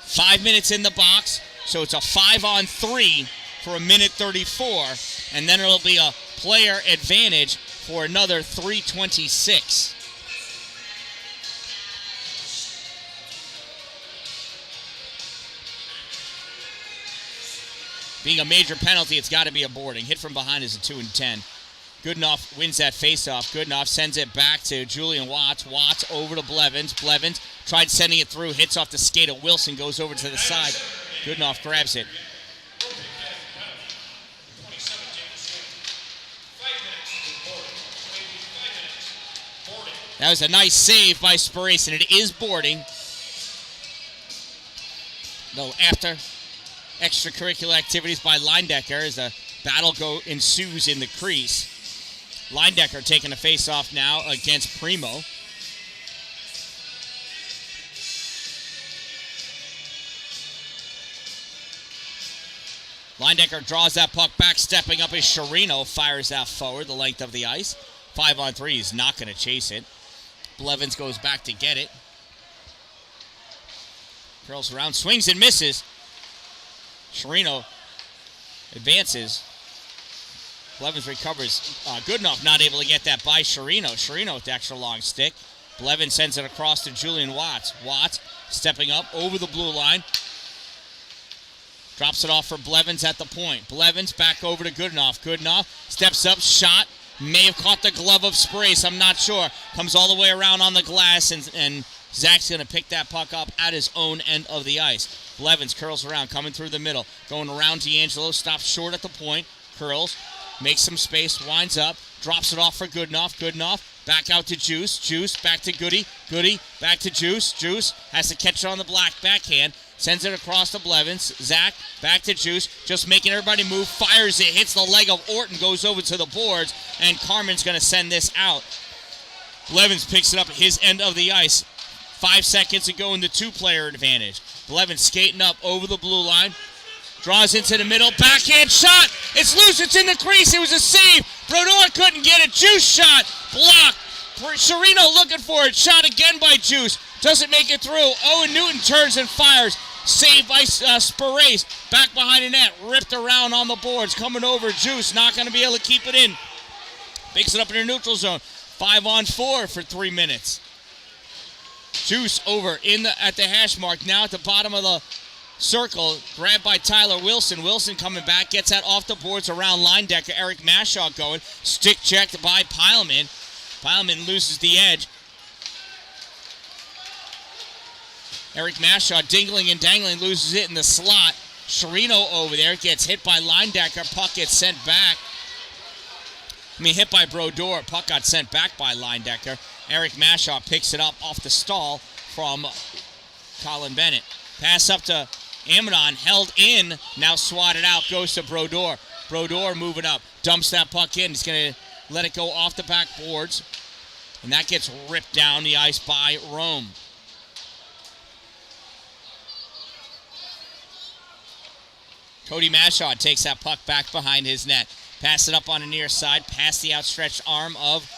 5 minutes in the box, so it's a 5-on-3 for a minute 34, and then it'll be a player advantage for another 3:26. Being a major penalty, it's got to be a boarding. Hit from behind is a 2 and 10. Goodenough wins that faceoff. Goodenough sends it back to Julian Watts. Watts over to Blevins. Blevins tried sending it through, hits off the skate of Wilson, goes over to the side. Goodenough grabs it. That was a nice save by Sparace, and it is boarding. Though after extracurricular activities by Leindecker as a battle ensues in the crease. Leindecker taking a face-off now against Primo. Leindecker draws that puck back, stepping up as Sherino fires that forward the length of the ice. 5-on-3. He's not going to chase it. Blevins goes back to get it. Curls around, swings and misses. Sherino advances. Blevins recovers. Good enough, not able to get that by Sherino. Sherino with the extra long stick. Blevins sends it across to Julian Watts. Watts stepping up over the blue line. Drops it off for Blevins at the point. Blevins back over to Goodenough. Goodenough steps up, shot. May have caught the glove of Sprace, I'm not sure. Comes all the way around on the glass, and Zach's going to pick that puck up at his own end of the ice. Blevins curls around, coming through the middle. Going around D'Angelo, stops short at the point. Curls, makes some space, winds up. Drops it off for Goodenough. Goodenough, back out to Juice. Juice, back to Goody. Goody, back to Juice. Juice has to catch it on the black backhand. Sends it across to Blevins. Zach, back to Juice. Just making everybody move. Fires it. Hits the leg of Orton. Goes over to the boards. And Carmen's going to send this out. Blevins picks it up at his end of the ice. 5 seconds to go in the two-player advantage. Blevins skating up over the blue line. Draws into the middle. Backhand shot. It's loose. It's in the crease. It was a save. Brodeur couldn't get it. Juice shot. Blocked. Sherino looking for it. Shot again by Juice. Doesn't make it through. Owen Newton turns and fires. Saved by Sparace. Back behind the net. Ripped around on the boards. Coming over. Juice not going to be able to keep it in. Picks it up in the neutral zone. 5-on-4 for 3 minutes. Juice over at the hash mark. Now at the bottom of the circle. Grabbed by Tyler Wilson. Wilson coming back. Gets that off the boards around Linedecker. Eric Mashaw going. Stick checked by Pileman. Pileman loses the edge. Eric Mashaw dingling and dangling, loses it in the slot. Sherino over there gets hit by Linedecker. Puck gets sent back. Hit by Brodeur. Puck got sent back by Linedecker. Eric Mashaw picks it up off the stall from Colin Bennett. Pass up to Amidon, held in. Now swatted out, goes to Brodeur. Brodeur moving up, dumps that puck in. He's going to let it go off the backboards. And that gets ripped down the ice by Rome. Cody Mashaw takes that puck back behind his net. Pass it up on the near side, past the outstretched arm of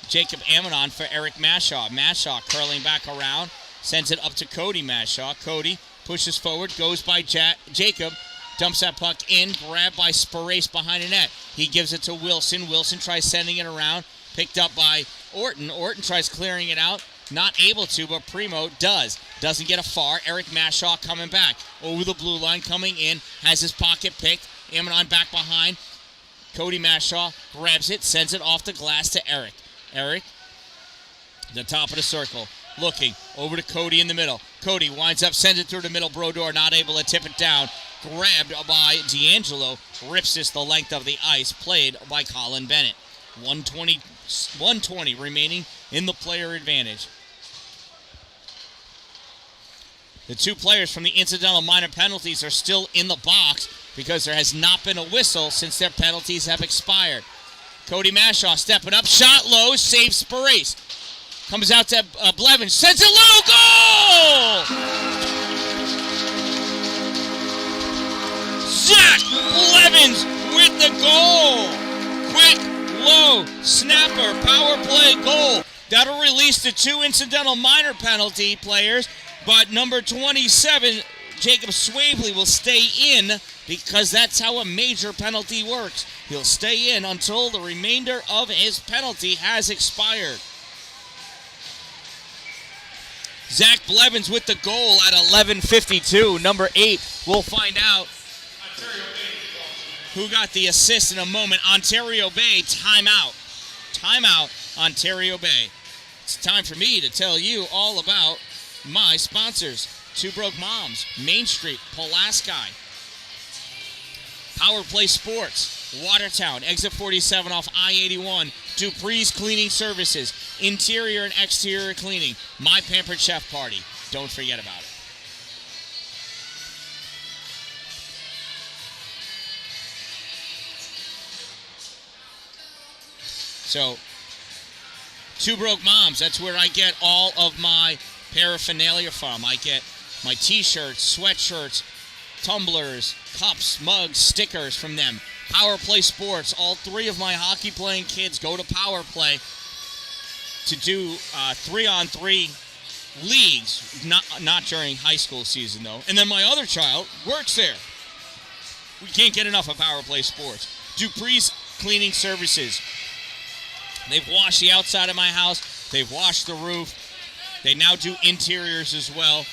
Jacob Amidon for Eric Mashaw. Mashaw curling back around, sends it up to Cody Mashaw. Cody pushes forward, goes by Jacob, dumps that puck in, grabbed by Sparace behind the net. He gives it to Wilson. Wilson tries sending it around, picked up by Orton. Orton tries clearing it out. Not able to, but Primo does. Doesn't get a far. Eric Mashaw coming back. Over the blue line, coming in. Has his pocket picked. Amidon back behind. Cody Mashaw grabs it, sends it off the glass to Eric. Eric, the top of the circle. Looking over to Cody in the middle. Cody winds up, sends it through the middle. Brodeur not able to tip it down. Grabbed by D'Angelo. Rips this the length of the ice. Played by Colin Bennett. 120 remaining in the player advantage. The two players from the incidental minor penalties are still in the box because there has not been a whistle since their penalties have expired. Cody Mashaw stepping up, shot low, saves Sparace. Comes out to Blevins, sends it low, goal! Zach Blevins with the goal! Quick, low, snapper, power play goal. That'll release the two incidental minor penalty players. But number 27, Jacob Swavely, will stay in because that's how a major penalty works. He'll stay in until the remainder of his penalty has expired. Zach Blevins with the goal at 11:52. Number 8, we'll find out who got the assist in a moment. Ontario Bay, timeout. Timeout, Ontario Bay. It's time for me to tell you all about my sponsors. Two Broke Moms, Main Street, Pulaski, Power Play Sports, Watertown, Exit 47 off I-81, Dupree's Cleaning Services, interior and exterior cleaning, My Pampered Chef Party. Don't forget about it. So, Two Broke Moms, that's where I get all of my paraphernalia from. I get my t-shirts, sweatshirts, tumblers, cups, mugs, stickers from them. Power Play Sports. All 3 of my hockey playing kids go to Power Play to do 3-on-3 leagues, not during high school season though. And then my other child works there. We can't get enough of Power Play Sports. Dupree's Cleaning Services. They've washed the outside of my house. They've washed the roof. They now do interiors as well.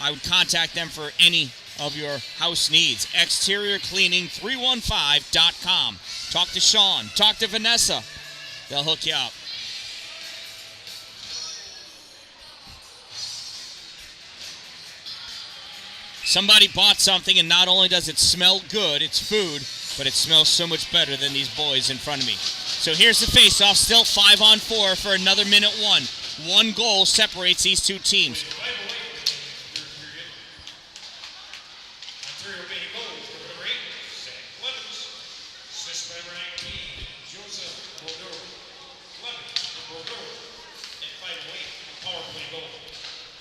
I would contact them for any of your house needs. ExteriorCleaning315.com. Talk to Sean. Talk to Vanessa. They'll hook you up. Somebody bought something, and not only does it smell good, it's food, but it smells so much better than these boys in front of me. So here's the face-off, still 5-on-4 for another minute 1. 1 goal separates these 2 teams. Ontario Bay goals for number 8, Zach Blevins. Assist by Ryan Joseph Bordeaux. Blevins for Bordeaux. And 5-8, power play goal.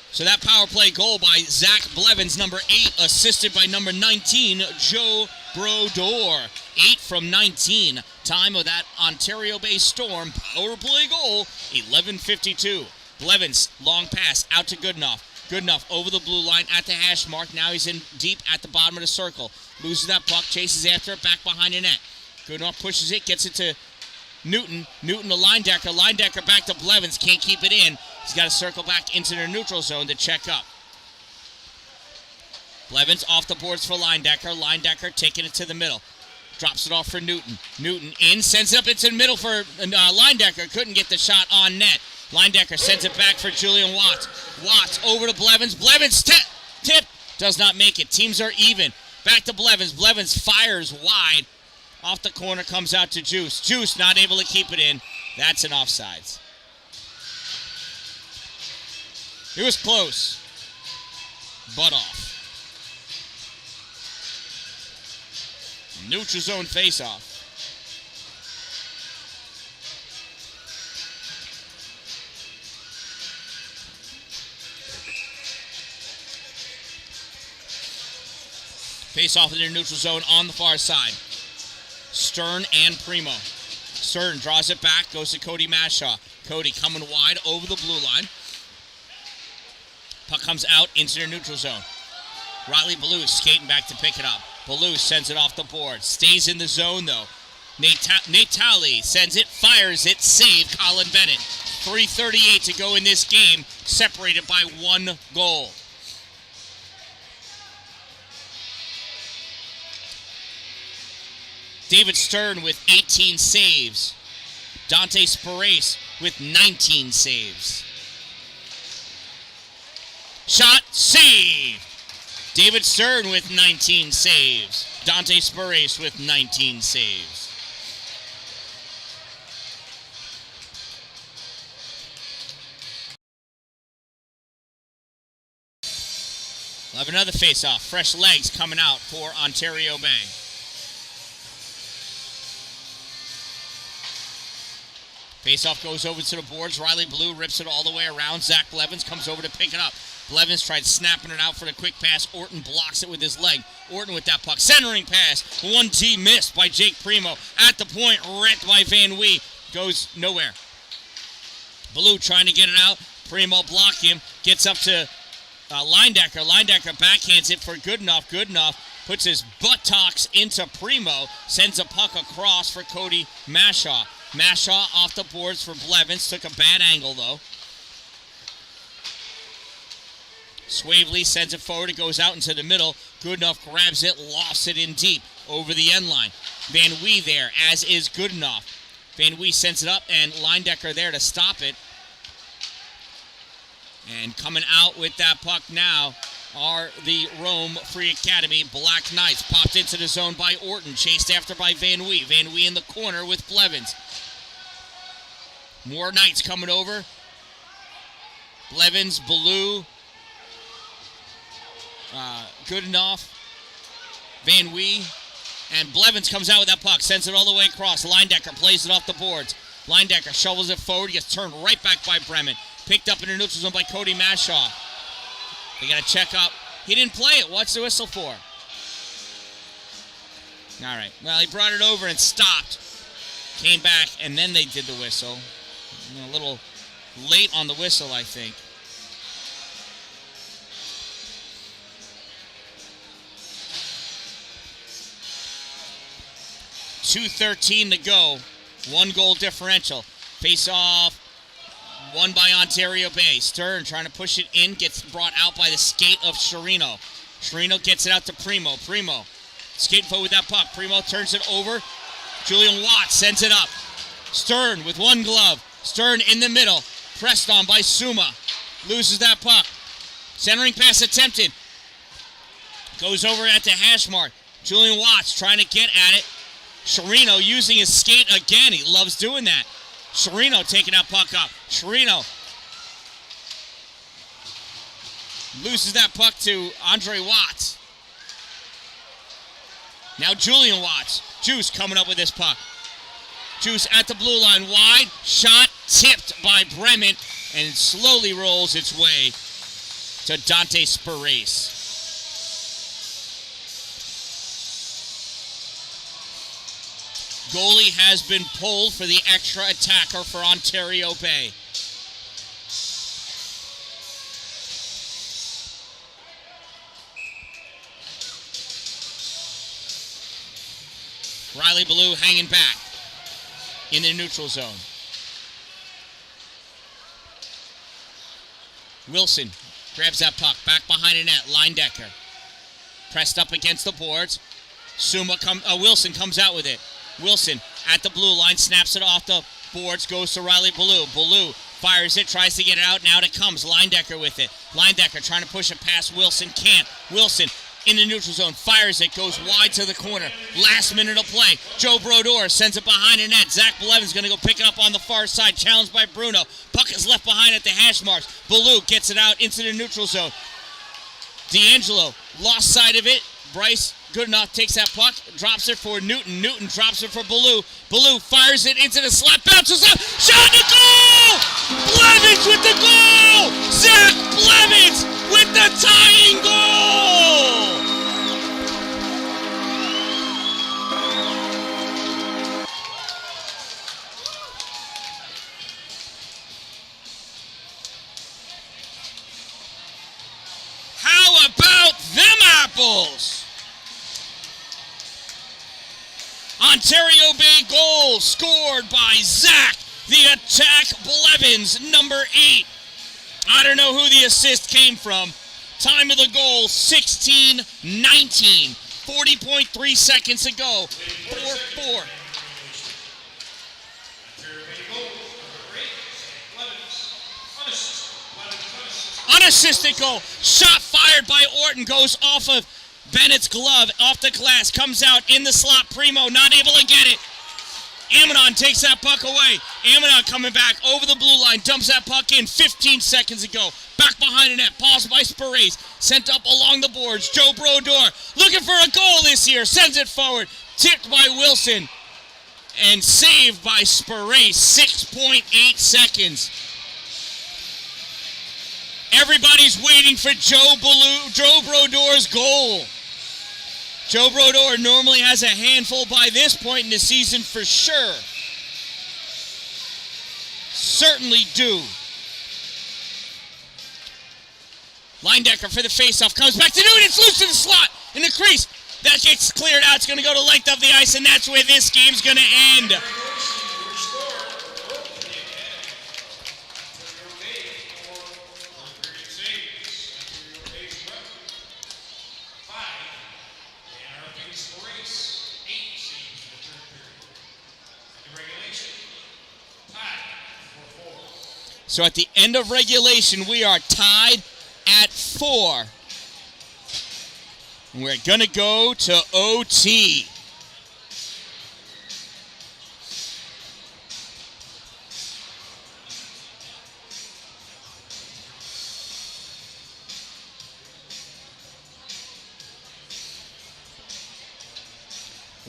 So that power play goal by Zach Blevins, number 8, assisted by number 19, Joe Brodeur. 8 from 19. Time of that Ontario Bay Storm power play goal, 11:52. Blevins, long pass, out to Goodenough. Goodenough over the blue line at the hash mark. Now he's in deep at the bottom of the circle. Loses that puck, chases after it, back behind the net. Goodenough pushes it, gets it to Newton. Newton to Linedecker. Linedecker back to Blevins, can't keep it in. He's got to circle back into the neutral zone to check up. Blevins off the boards for Linedecker. Linedecker taking it to the middle. Drops it off for Newton. Newton in, sends it up into the middle for Linedecker. Couldn't get the shot on net. Linedecker sends it back for Julian Watts. Watts over to Blevins. Blevins tip. Does not make it. Teams are even. Back to Blevins. Blevins fires wide. Off the corner, comes out to Juice. Juice not able to keep it in. That's an offsides. It was close, but off. Neutral zone face-off. Face-off in their neutral zone on the far side. Stern and Primo. Stern draws it back, goes to Cody Mashaw. Cody coming wide over the blue line. Puck comes out into their neutral zone. Riley Ballou skating back to pick it up. Ballou sends it off the board. Stays in the zone, though. Natali sends it, fires it, save Colin Bennett. 3:38 to go in this game, separated by 1 goal. David Stern with 18 saves. Dante Spirace with 19 saves. Shot, save! David Stern with 19 saves. Dante Spirace with 19 saves. We'll have another face-off. Fresh legs coming out for Ontario Bay. Face-off goes over to the boards. Riley Ballou rips it all the way around. Zach Blevins comes over to pick it up. Blevins tried snapping it out for the quick pass. Orton blocks it with his leg. Orton with that puck. Centering pass. 1T missed by Jake Primo. At the point, wrecked by Van Wee. Goes nowhere. Ballou trying to get it out. Primo blocked him. Gets up to Linedecker. Linedecker backhands it for Goodenough. Goodenough puts his buttocks into Primo. Sends a puck across for Cody Mashaw. Mashaw off the boards for Blevins. Took a bad angle, though. Swavely sends it forward. It goes out into the middle. Goodenough grabs it, lofts it in deep over the end line. Van Wee there, as is Goodenough. Van Wee sends it up, and Linedecker there to stop it. And coming out with that puck now are the Rome Free Academy Black Knights. Popped into the zone by Orton. Chased after by Van Wee. Van Wee in the corner with Blevins. More Knights coming over. Blevins, Ballou, Goodenough, Van Wee, and Blevins comes out with that puck. Sends it all the way across. Linedecker plays it off the boards. Linedecker shovels it forward. Gets turned right back by Bremen. Picked up in the neutral zone by Cody Mashaw. They got to check up. He didn't play it. What's the whistle for? All right. Well, he brought it over and stopped. Came back, and then they did the whistle. A little late on the whistle, I think. .2:13 to go. 1 goal differential. Face off. Won by Ontario Bay. Stern trying to push it in. Gets brought out by the skate of Chirino. Chirino gets it out to Primo. Primo skating forward with that puck. Primo turns it over. Julian Watts sends it up. Stern with 1 glove. Stern in the middle. Pressed on by Suma. Loses that puck. Centering pass attempted. Goes over at the hash mark. Julian Watts trying to get at it. Chirino using his skate again. He loves doing that. Chirino taking that puck up. Chirino loses that puck to Andre Watts. Now Julian Watts. Juice coming up with this puck. Juice at the blue line. Wide. Shot tipped by Bremen and slowly rolls its way to Dante Spirace. Goalie has been pulled for the extra attacker for Ontario Bay. Riley Ballou hanging back in the neutral zone. Wilson grabs that puck back behind the net. Leindecker pressed up against the boards. Wilson comes out with it. Wilson at the blue line, snaps it off the boards, goes to Riley Ballou. Ballou fires it, tries to get it out, and out it comes. Leindecker with it. Leindecker trying to push it past Wilson, can't. Wilson in the neutral zone, fires it, goes wide to the corner. Last minute of play. Joe Brodeur sends it behind the net. Zach Blevin's going to go pick it up on the far side, challenged by Bruno. Puck is left behind at the hash marks. Ballou gets it out into the neutral zone. D'Angelo lost sight of it. Bryce, good enough, takes that puck, drops it for Newton. Newton drops it for Ballou. Ballou fires it into the slot, bounces up, shot to goal! Blevins with the goal! Zach Blevins with the tying goal! How about them apples? Ontario Bay goal scored by Zach, the attack Blevins, number 8. I don't know who the assist came from. Time of the goal, 16:19. 40.3 seconds to go. 4-4. Unassisted goal. Shot fired by Orton. Goes off of Bennett's glove, off the glass. Comes out in the slot. Primo not able to get it. Amidon takes that puck away. Amidon coming back over the blue line. Dumps that puck in 15 seconds ago. Back behind the net. Paused by Spirace. Sent up along the boards. Joe Brodeur looking for a goal this year. Sends it forward. Tipped by Wilson. And saved by Spirace. 6.8 seconds. Everybody's waiting for Joe Brodeur's goal. Joe Brodeur normally has a handful by this point in the season for sure. Certainly do. Leindecker for the faceoff. Comes back to Newton. It's loose in the slot. In the crease. That gets cleared out. It's going to go to length of the ice, and that's where this game's going to end. So at the end of regulation, we are tied at 4. And we're going to go to OT.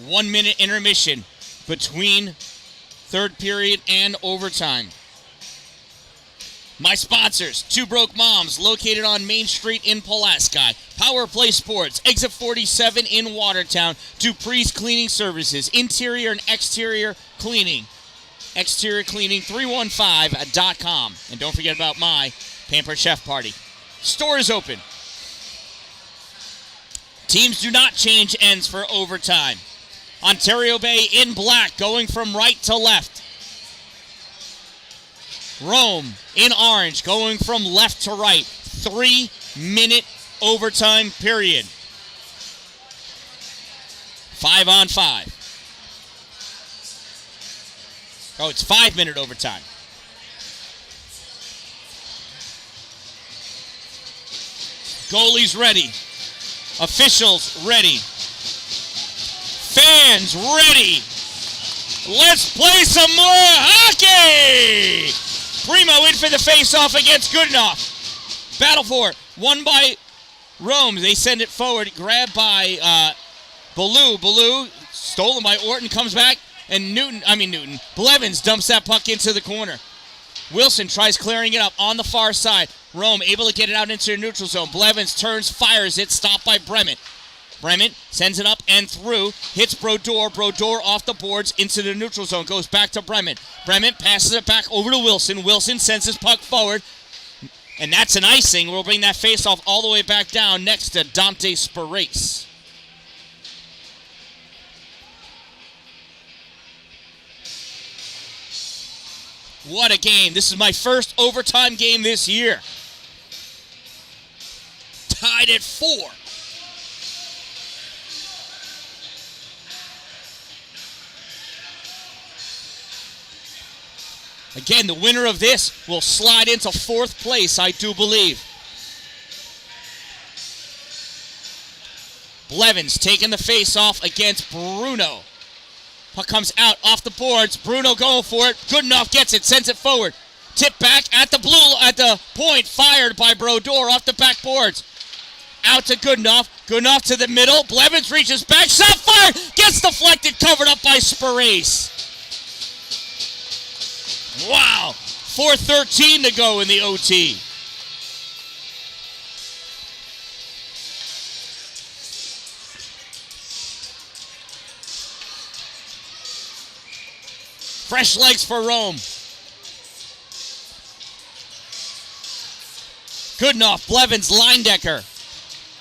One-minute intermission between third period and overtime. My sponsors, Two Broke Moms, located on Main Street in Pulaski. Power Play Sports, Exit 47 in Watertown. Dupree's Cleaning Services, interior and exterior cleaning. Exterior Cleaning 315.com. And don't forget about my Pampered Chef Party. Store is open. Teams do not change ends for overtime. Ontario Bay in black, going from right to left. Rome in orange, going from left to right. 3-minute overtime period. 5-on-5. Oh, it's 5-minute overtime. Goalies ready. Officials ready. Fans ready. Let's play some more hockey! Primo in for the face-off against Goodenough. Battle for it. Won by Rome. They send it forward. Grabbed by Ballou. Ballou, stolen by Orton, comes back. And Blevins dumps that puck into the corner. Wilson tries clearing it up on the far side. Rome able to get it out into the neutral zone. Blevins turns, fires it, stopped by Bremen. Bremen sends it up and through, hits Brodeur. Brodeur off the boards into the neutral zone, goes back to Bremen. Bremen passes it back over to Wilson. Wilson sends his puck forward, and that's an icing. We'll bring that face-off all the way back down next to Dante Sparace. What a game. This is my first overtime game this year. Tied at 4. Again, the winner of this will slide into 4th place, I do believe. Blevins taking the face-off against Bruno. Puck comes out off the boards. Bruno going for it. Goodenough gets it, sends it forward. Tip back at the point, fired by Brodeur off the backboards. Out to Goodenough. Goodenough to the middle. Blevins reaches back. Shot fired. Gets deflected. Covered up by Sparace. Wow. 4:13 to go in the OT. Fresh legs for Rome. Goodenough, Blevins, Leindecker.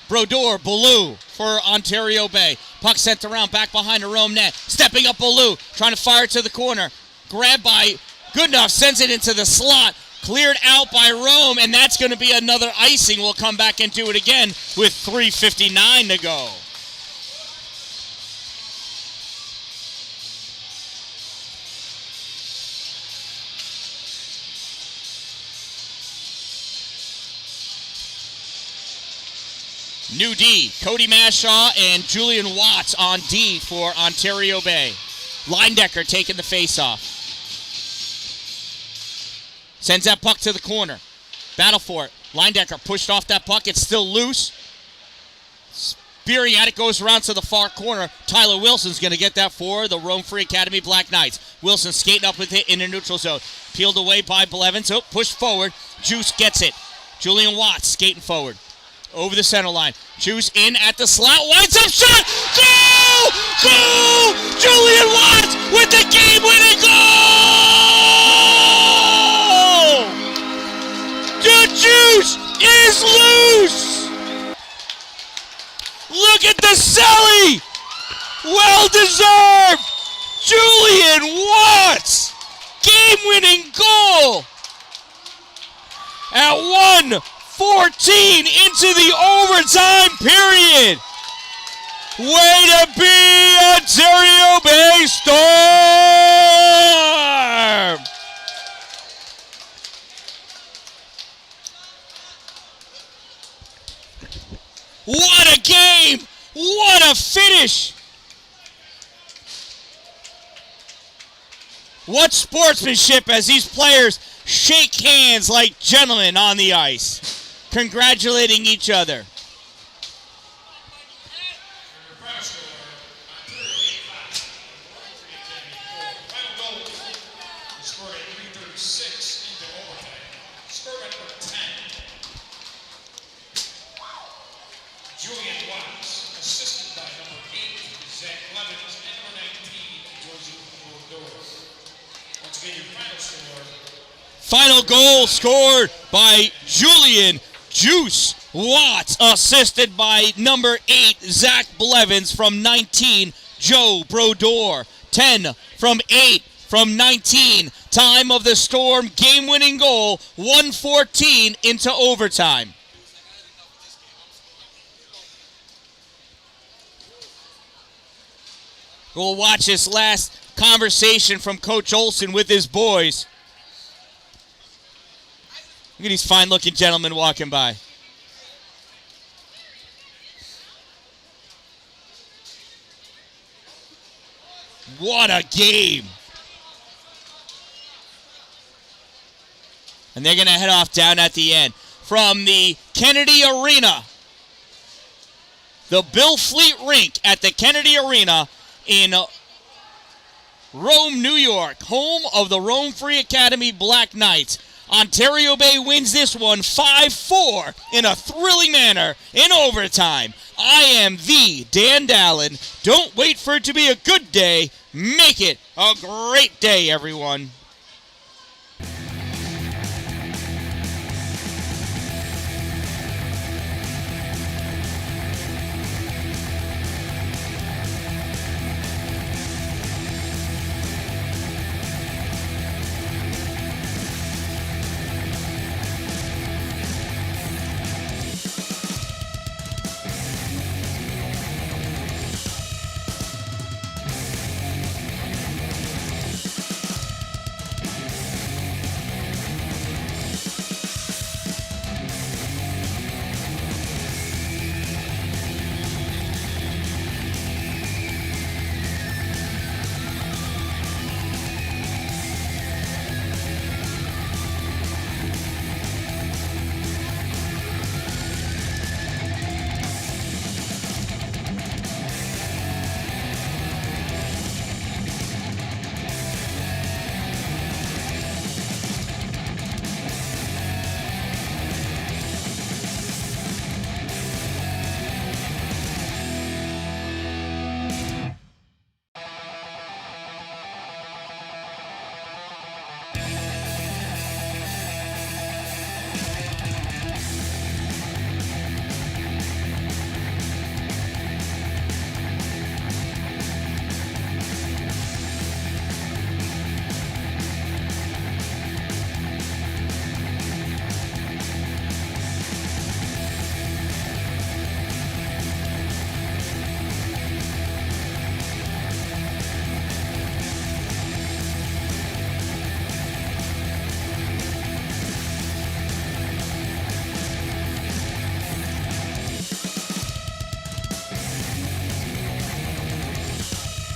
Brodeur, Ballou for Ontario Bay. Puck sent around back behind the Rome net. Stepping up Ballou, trying to fire it to the corner. Grabbed by Goodenough, sends it into the slot. Cleared out by Rome, and that's going to be another icing. We'll come back and do it again with 3:59 to go. New D, Cody Mashaw and Julian Watts on D for Ontario Bay. Leindecker taking the face-off. Sends that puck to the corner. Battle for it. Leindecker pushed off that puck. It's still loose. Spearing at it, goes around to the far corner. Tyler Wilson's going to get that for the Rome Free Academy Black Knights. Wilson skating up with it in the neutral zone. Peeled away by Blevins. Oh, pushed forward. Juice gets it. Julian Watts skating forward. Over the center line. Juice in at the slot. Winds up shot. Goal! Goal! Julian Watts with the game-winning goal! The Juice is loose! Look at the celly! Well deserved! Julian Watts! Game-winning goal! At 1:14 into the overtime period. Way to be, Ontario Bay Storm! What a game! What a finish! What sportsmanship as these players shake hands like gentlemen on the ice, congratulating each other. Score by number 10. Julian Watts, assisted by number 8, Zach Levins, and number 19, Josie Bodor. Once again, your final score. Final goal scored by Julian Juice Watts, assisted by number 8, Zach Blevins, from 19, Joe Brodor. 10 from 8 from 19. Time of the Storm, game-winning goal, 1:14 into overtime. We'll watch this last conversation from Coach Olson with his boys. Look at these fine-looking gentlemen walking by. What a game. And they're going to head off down at the end. From the Kennedy Arena, the Bill Fleet Rink at the Kennedy Arena in Rome, New York, home of the Rome Free Academy Black Knights. Ontario Bay wins this one 5-4 in a thrilling manner in overtime. I am the Dan-Dalin. Don't wait for it to be a good day. Make it a great day, everyone.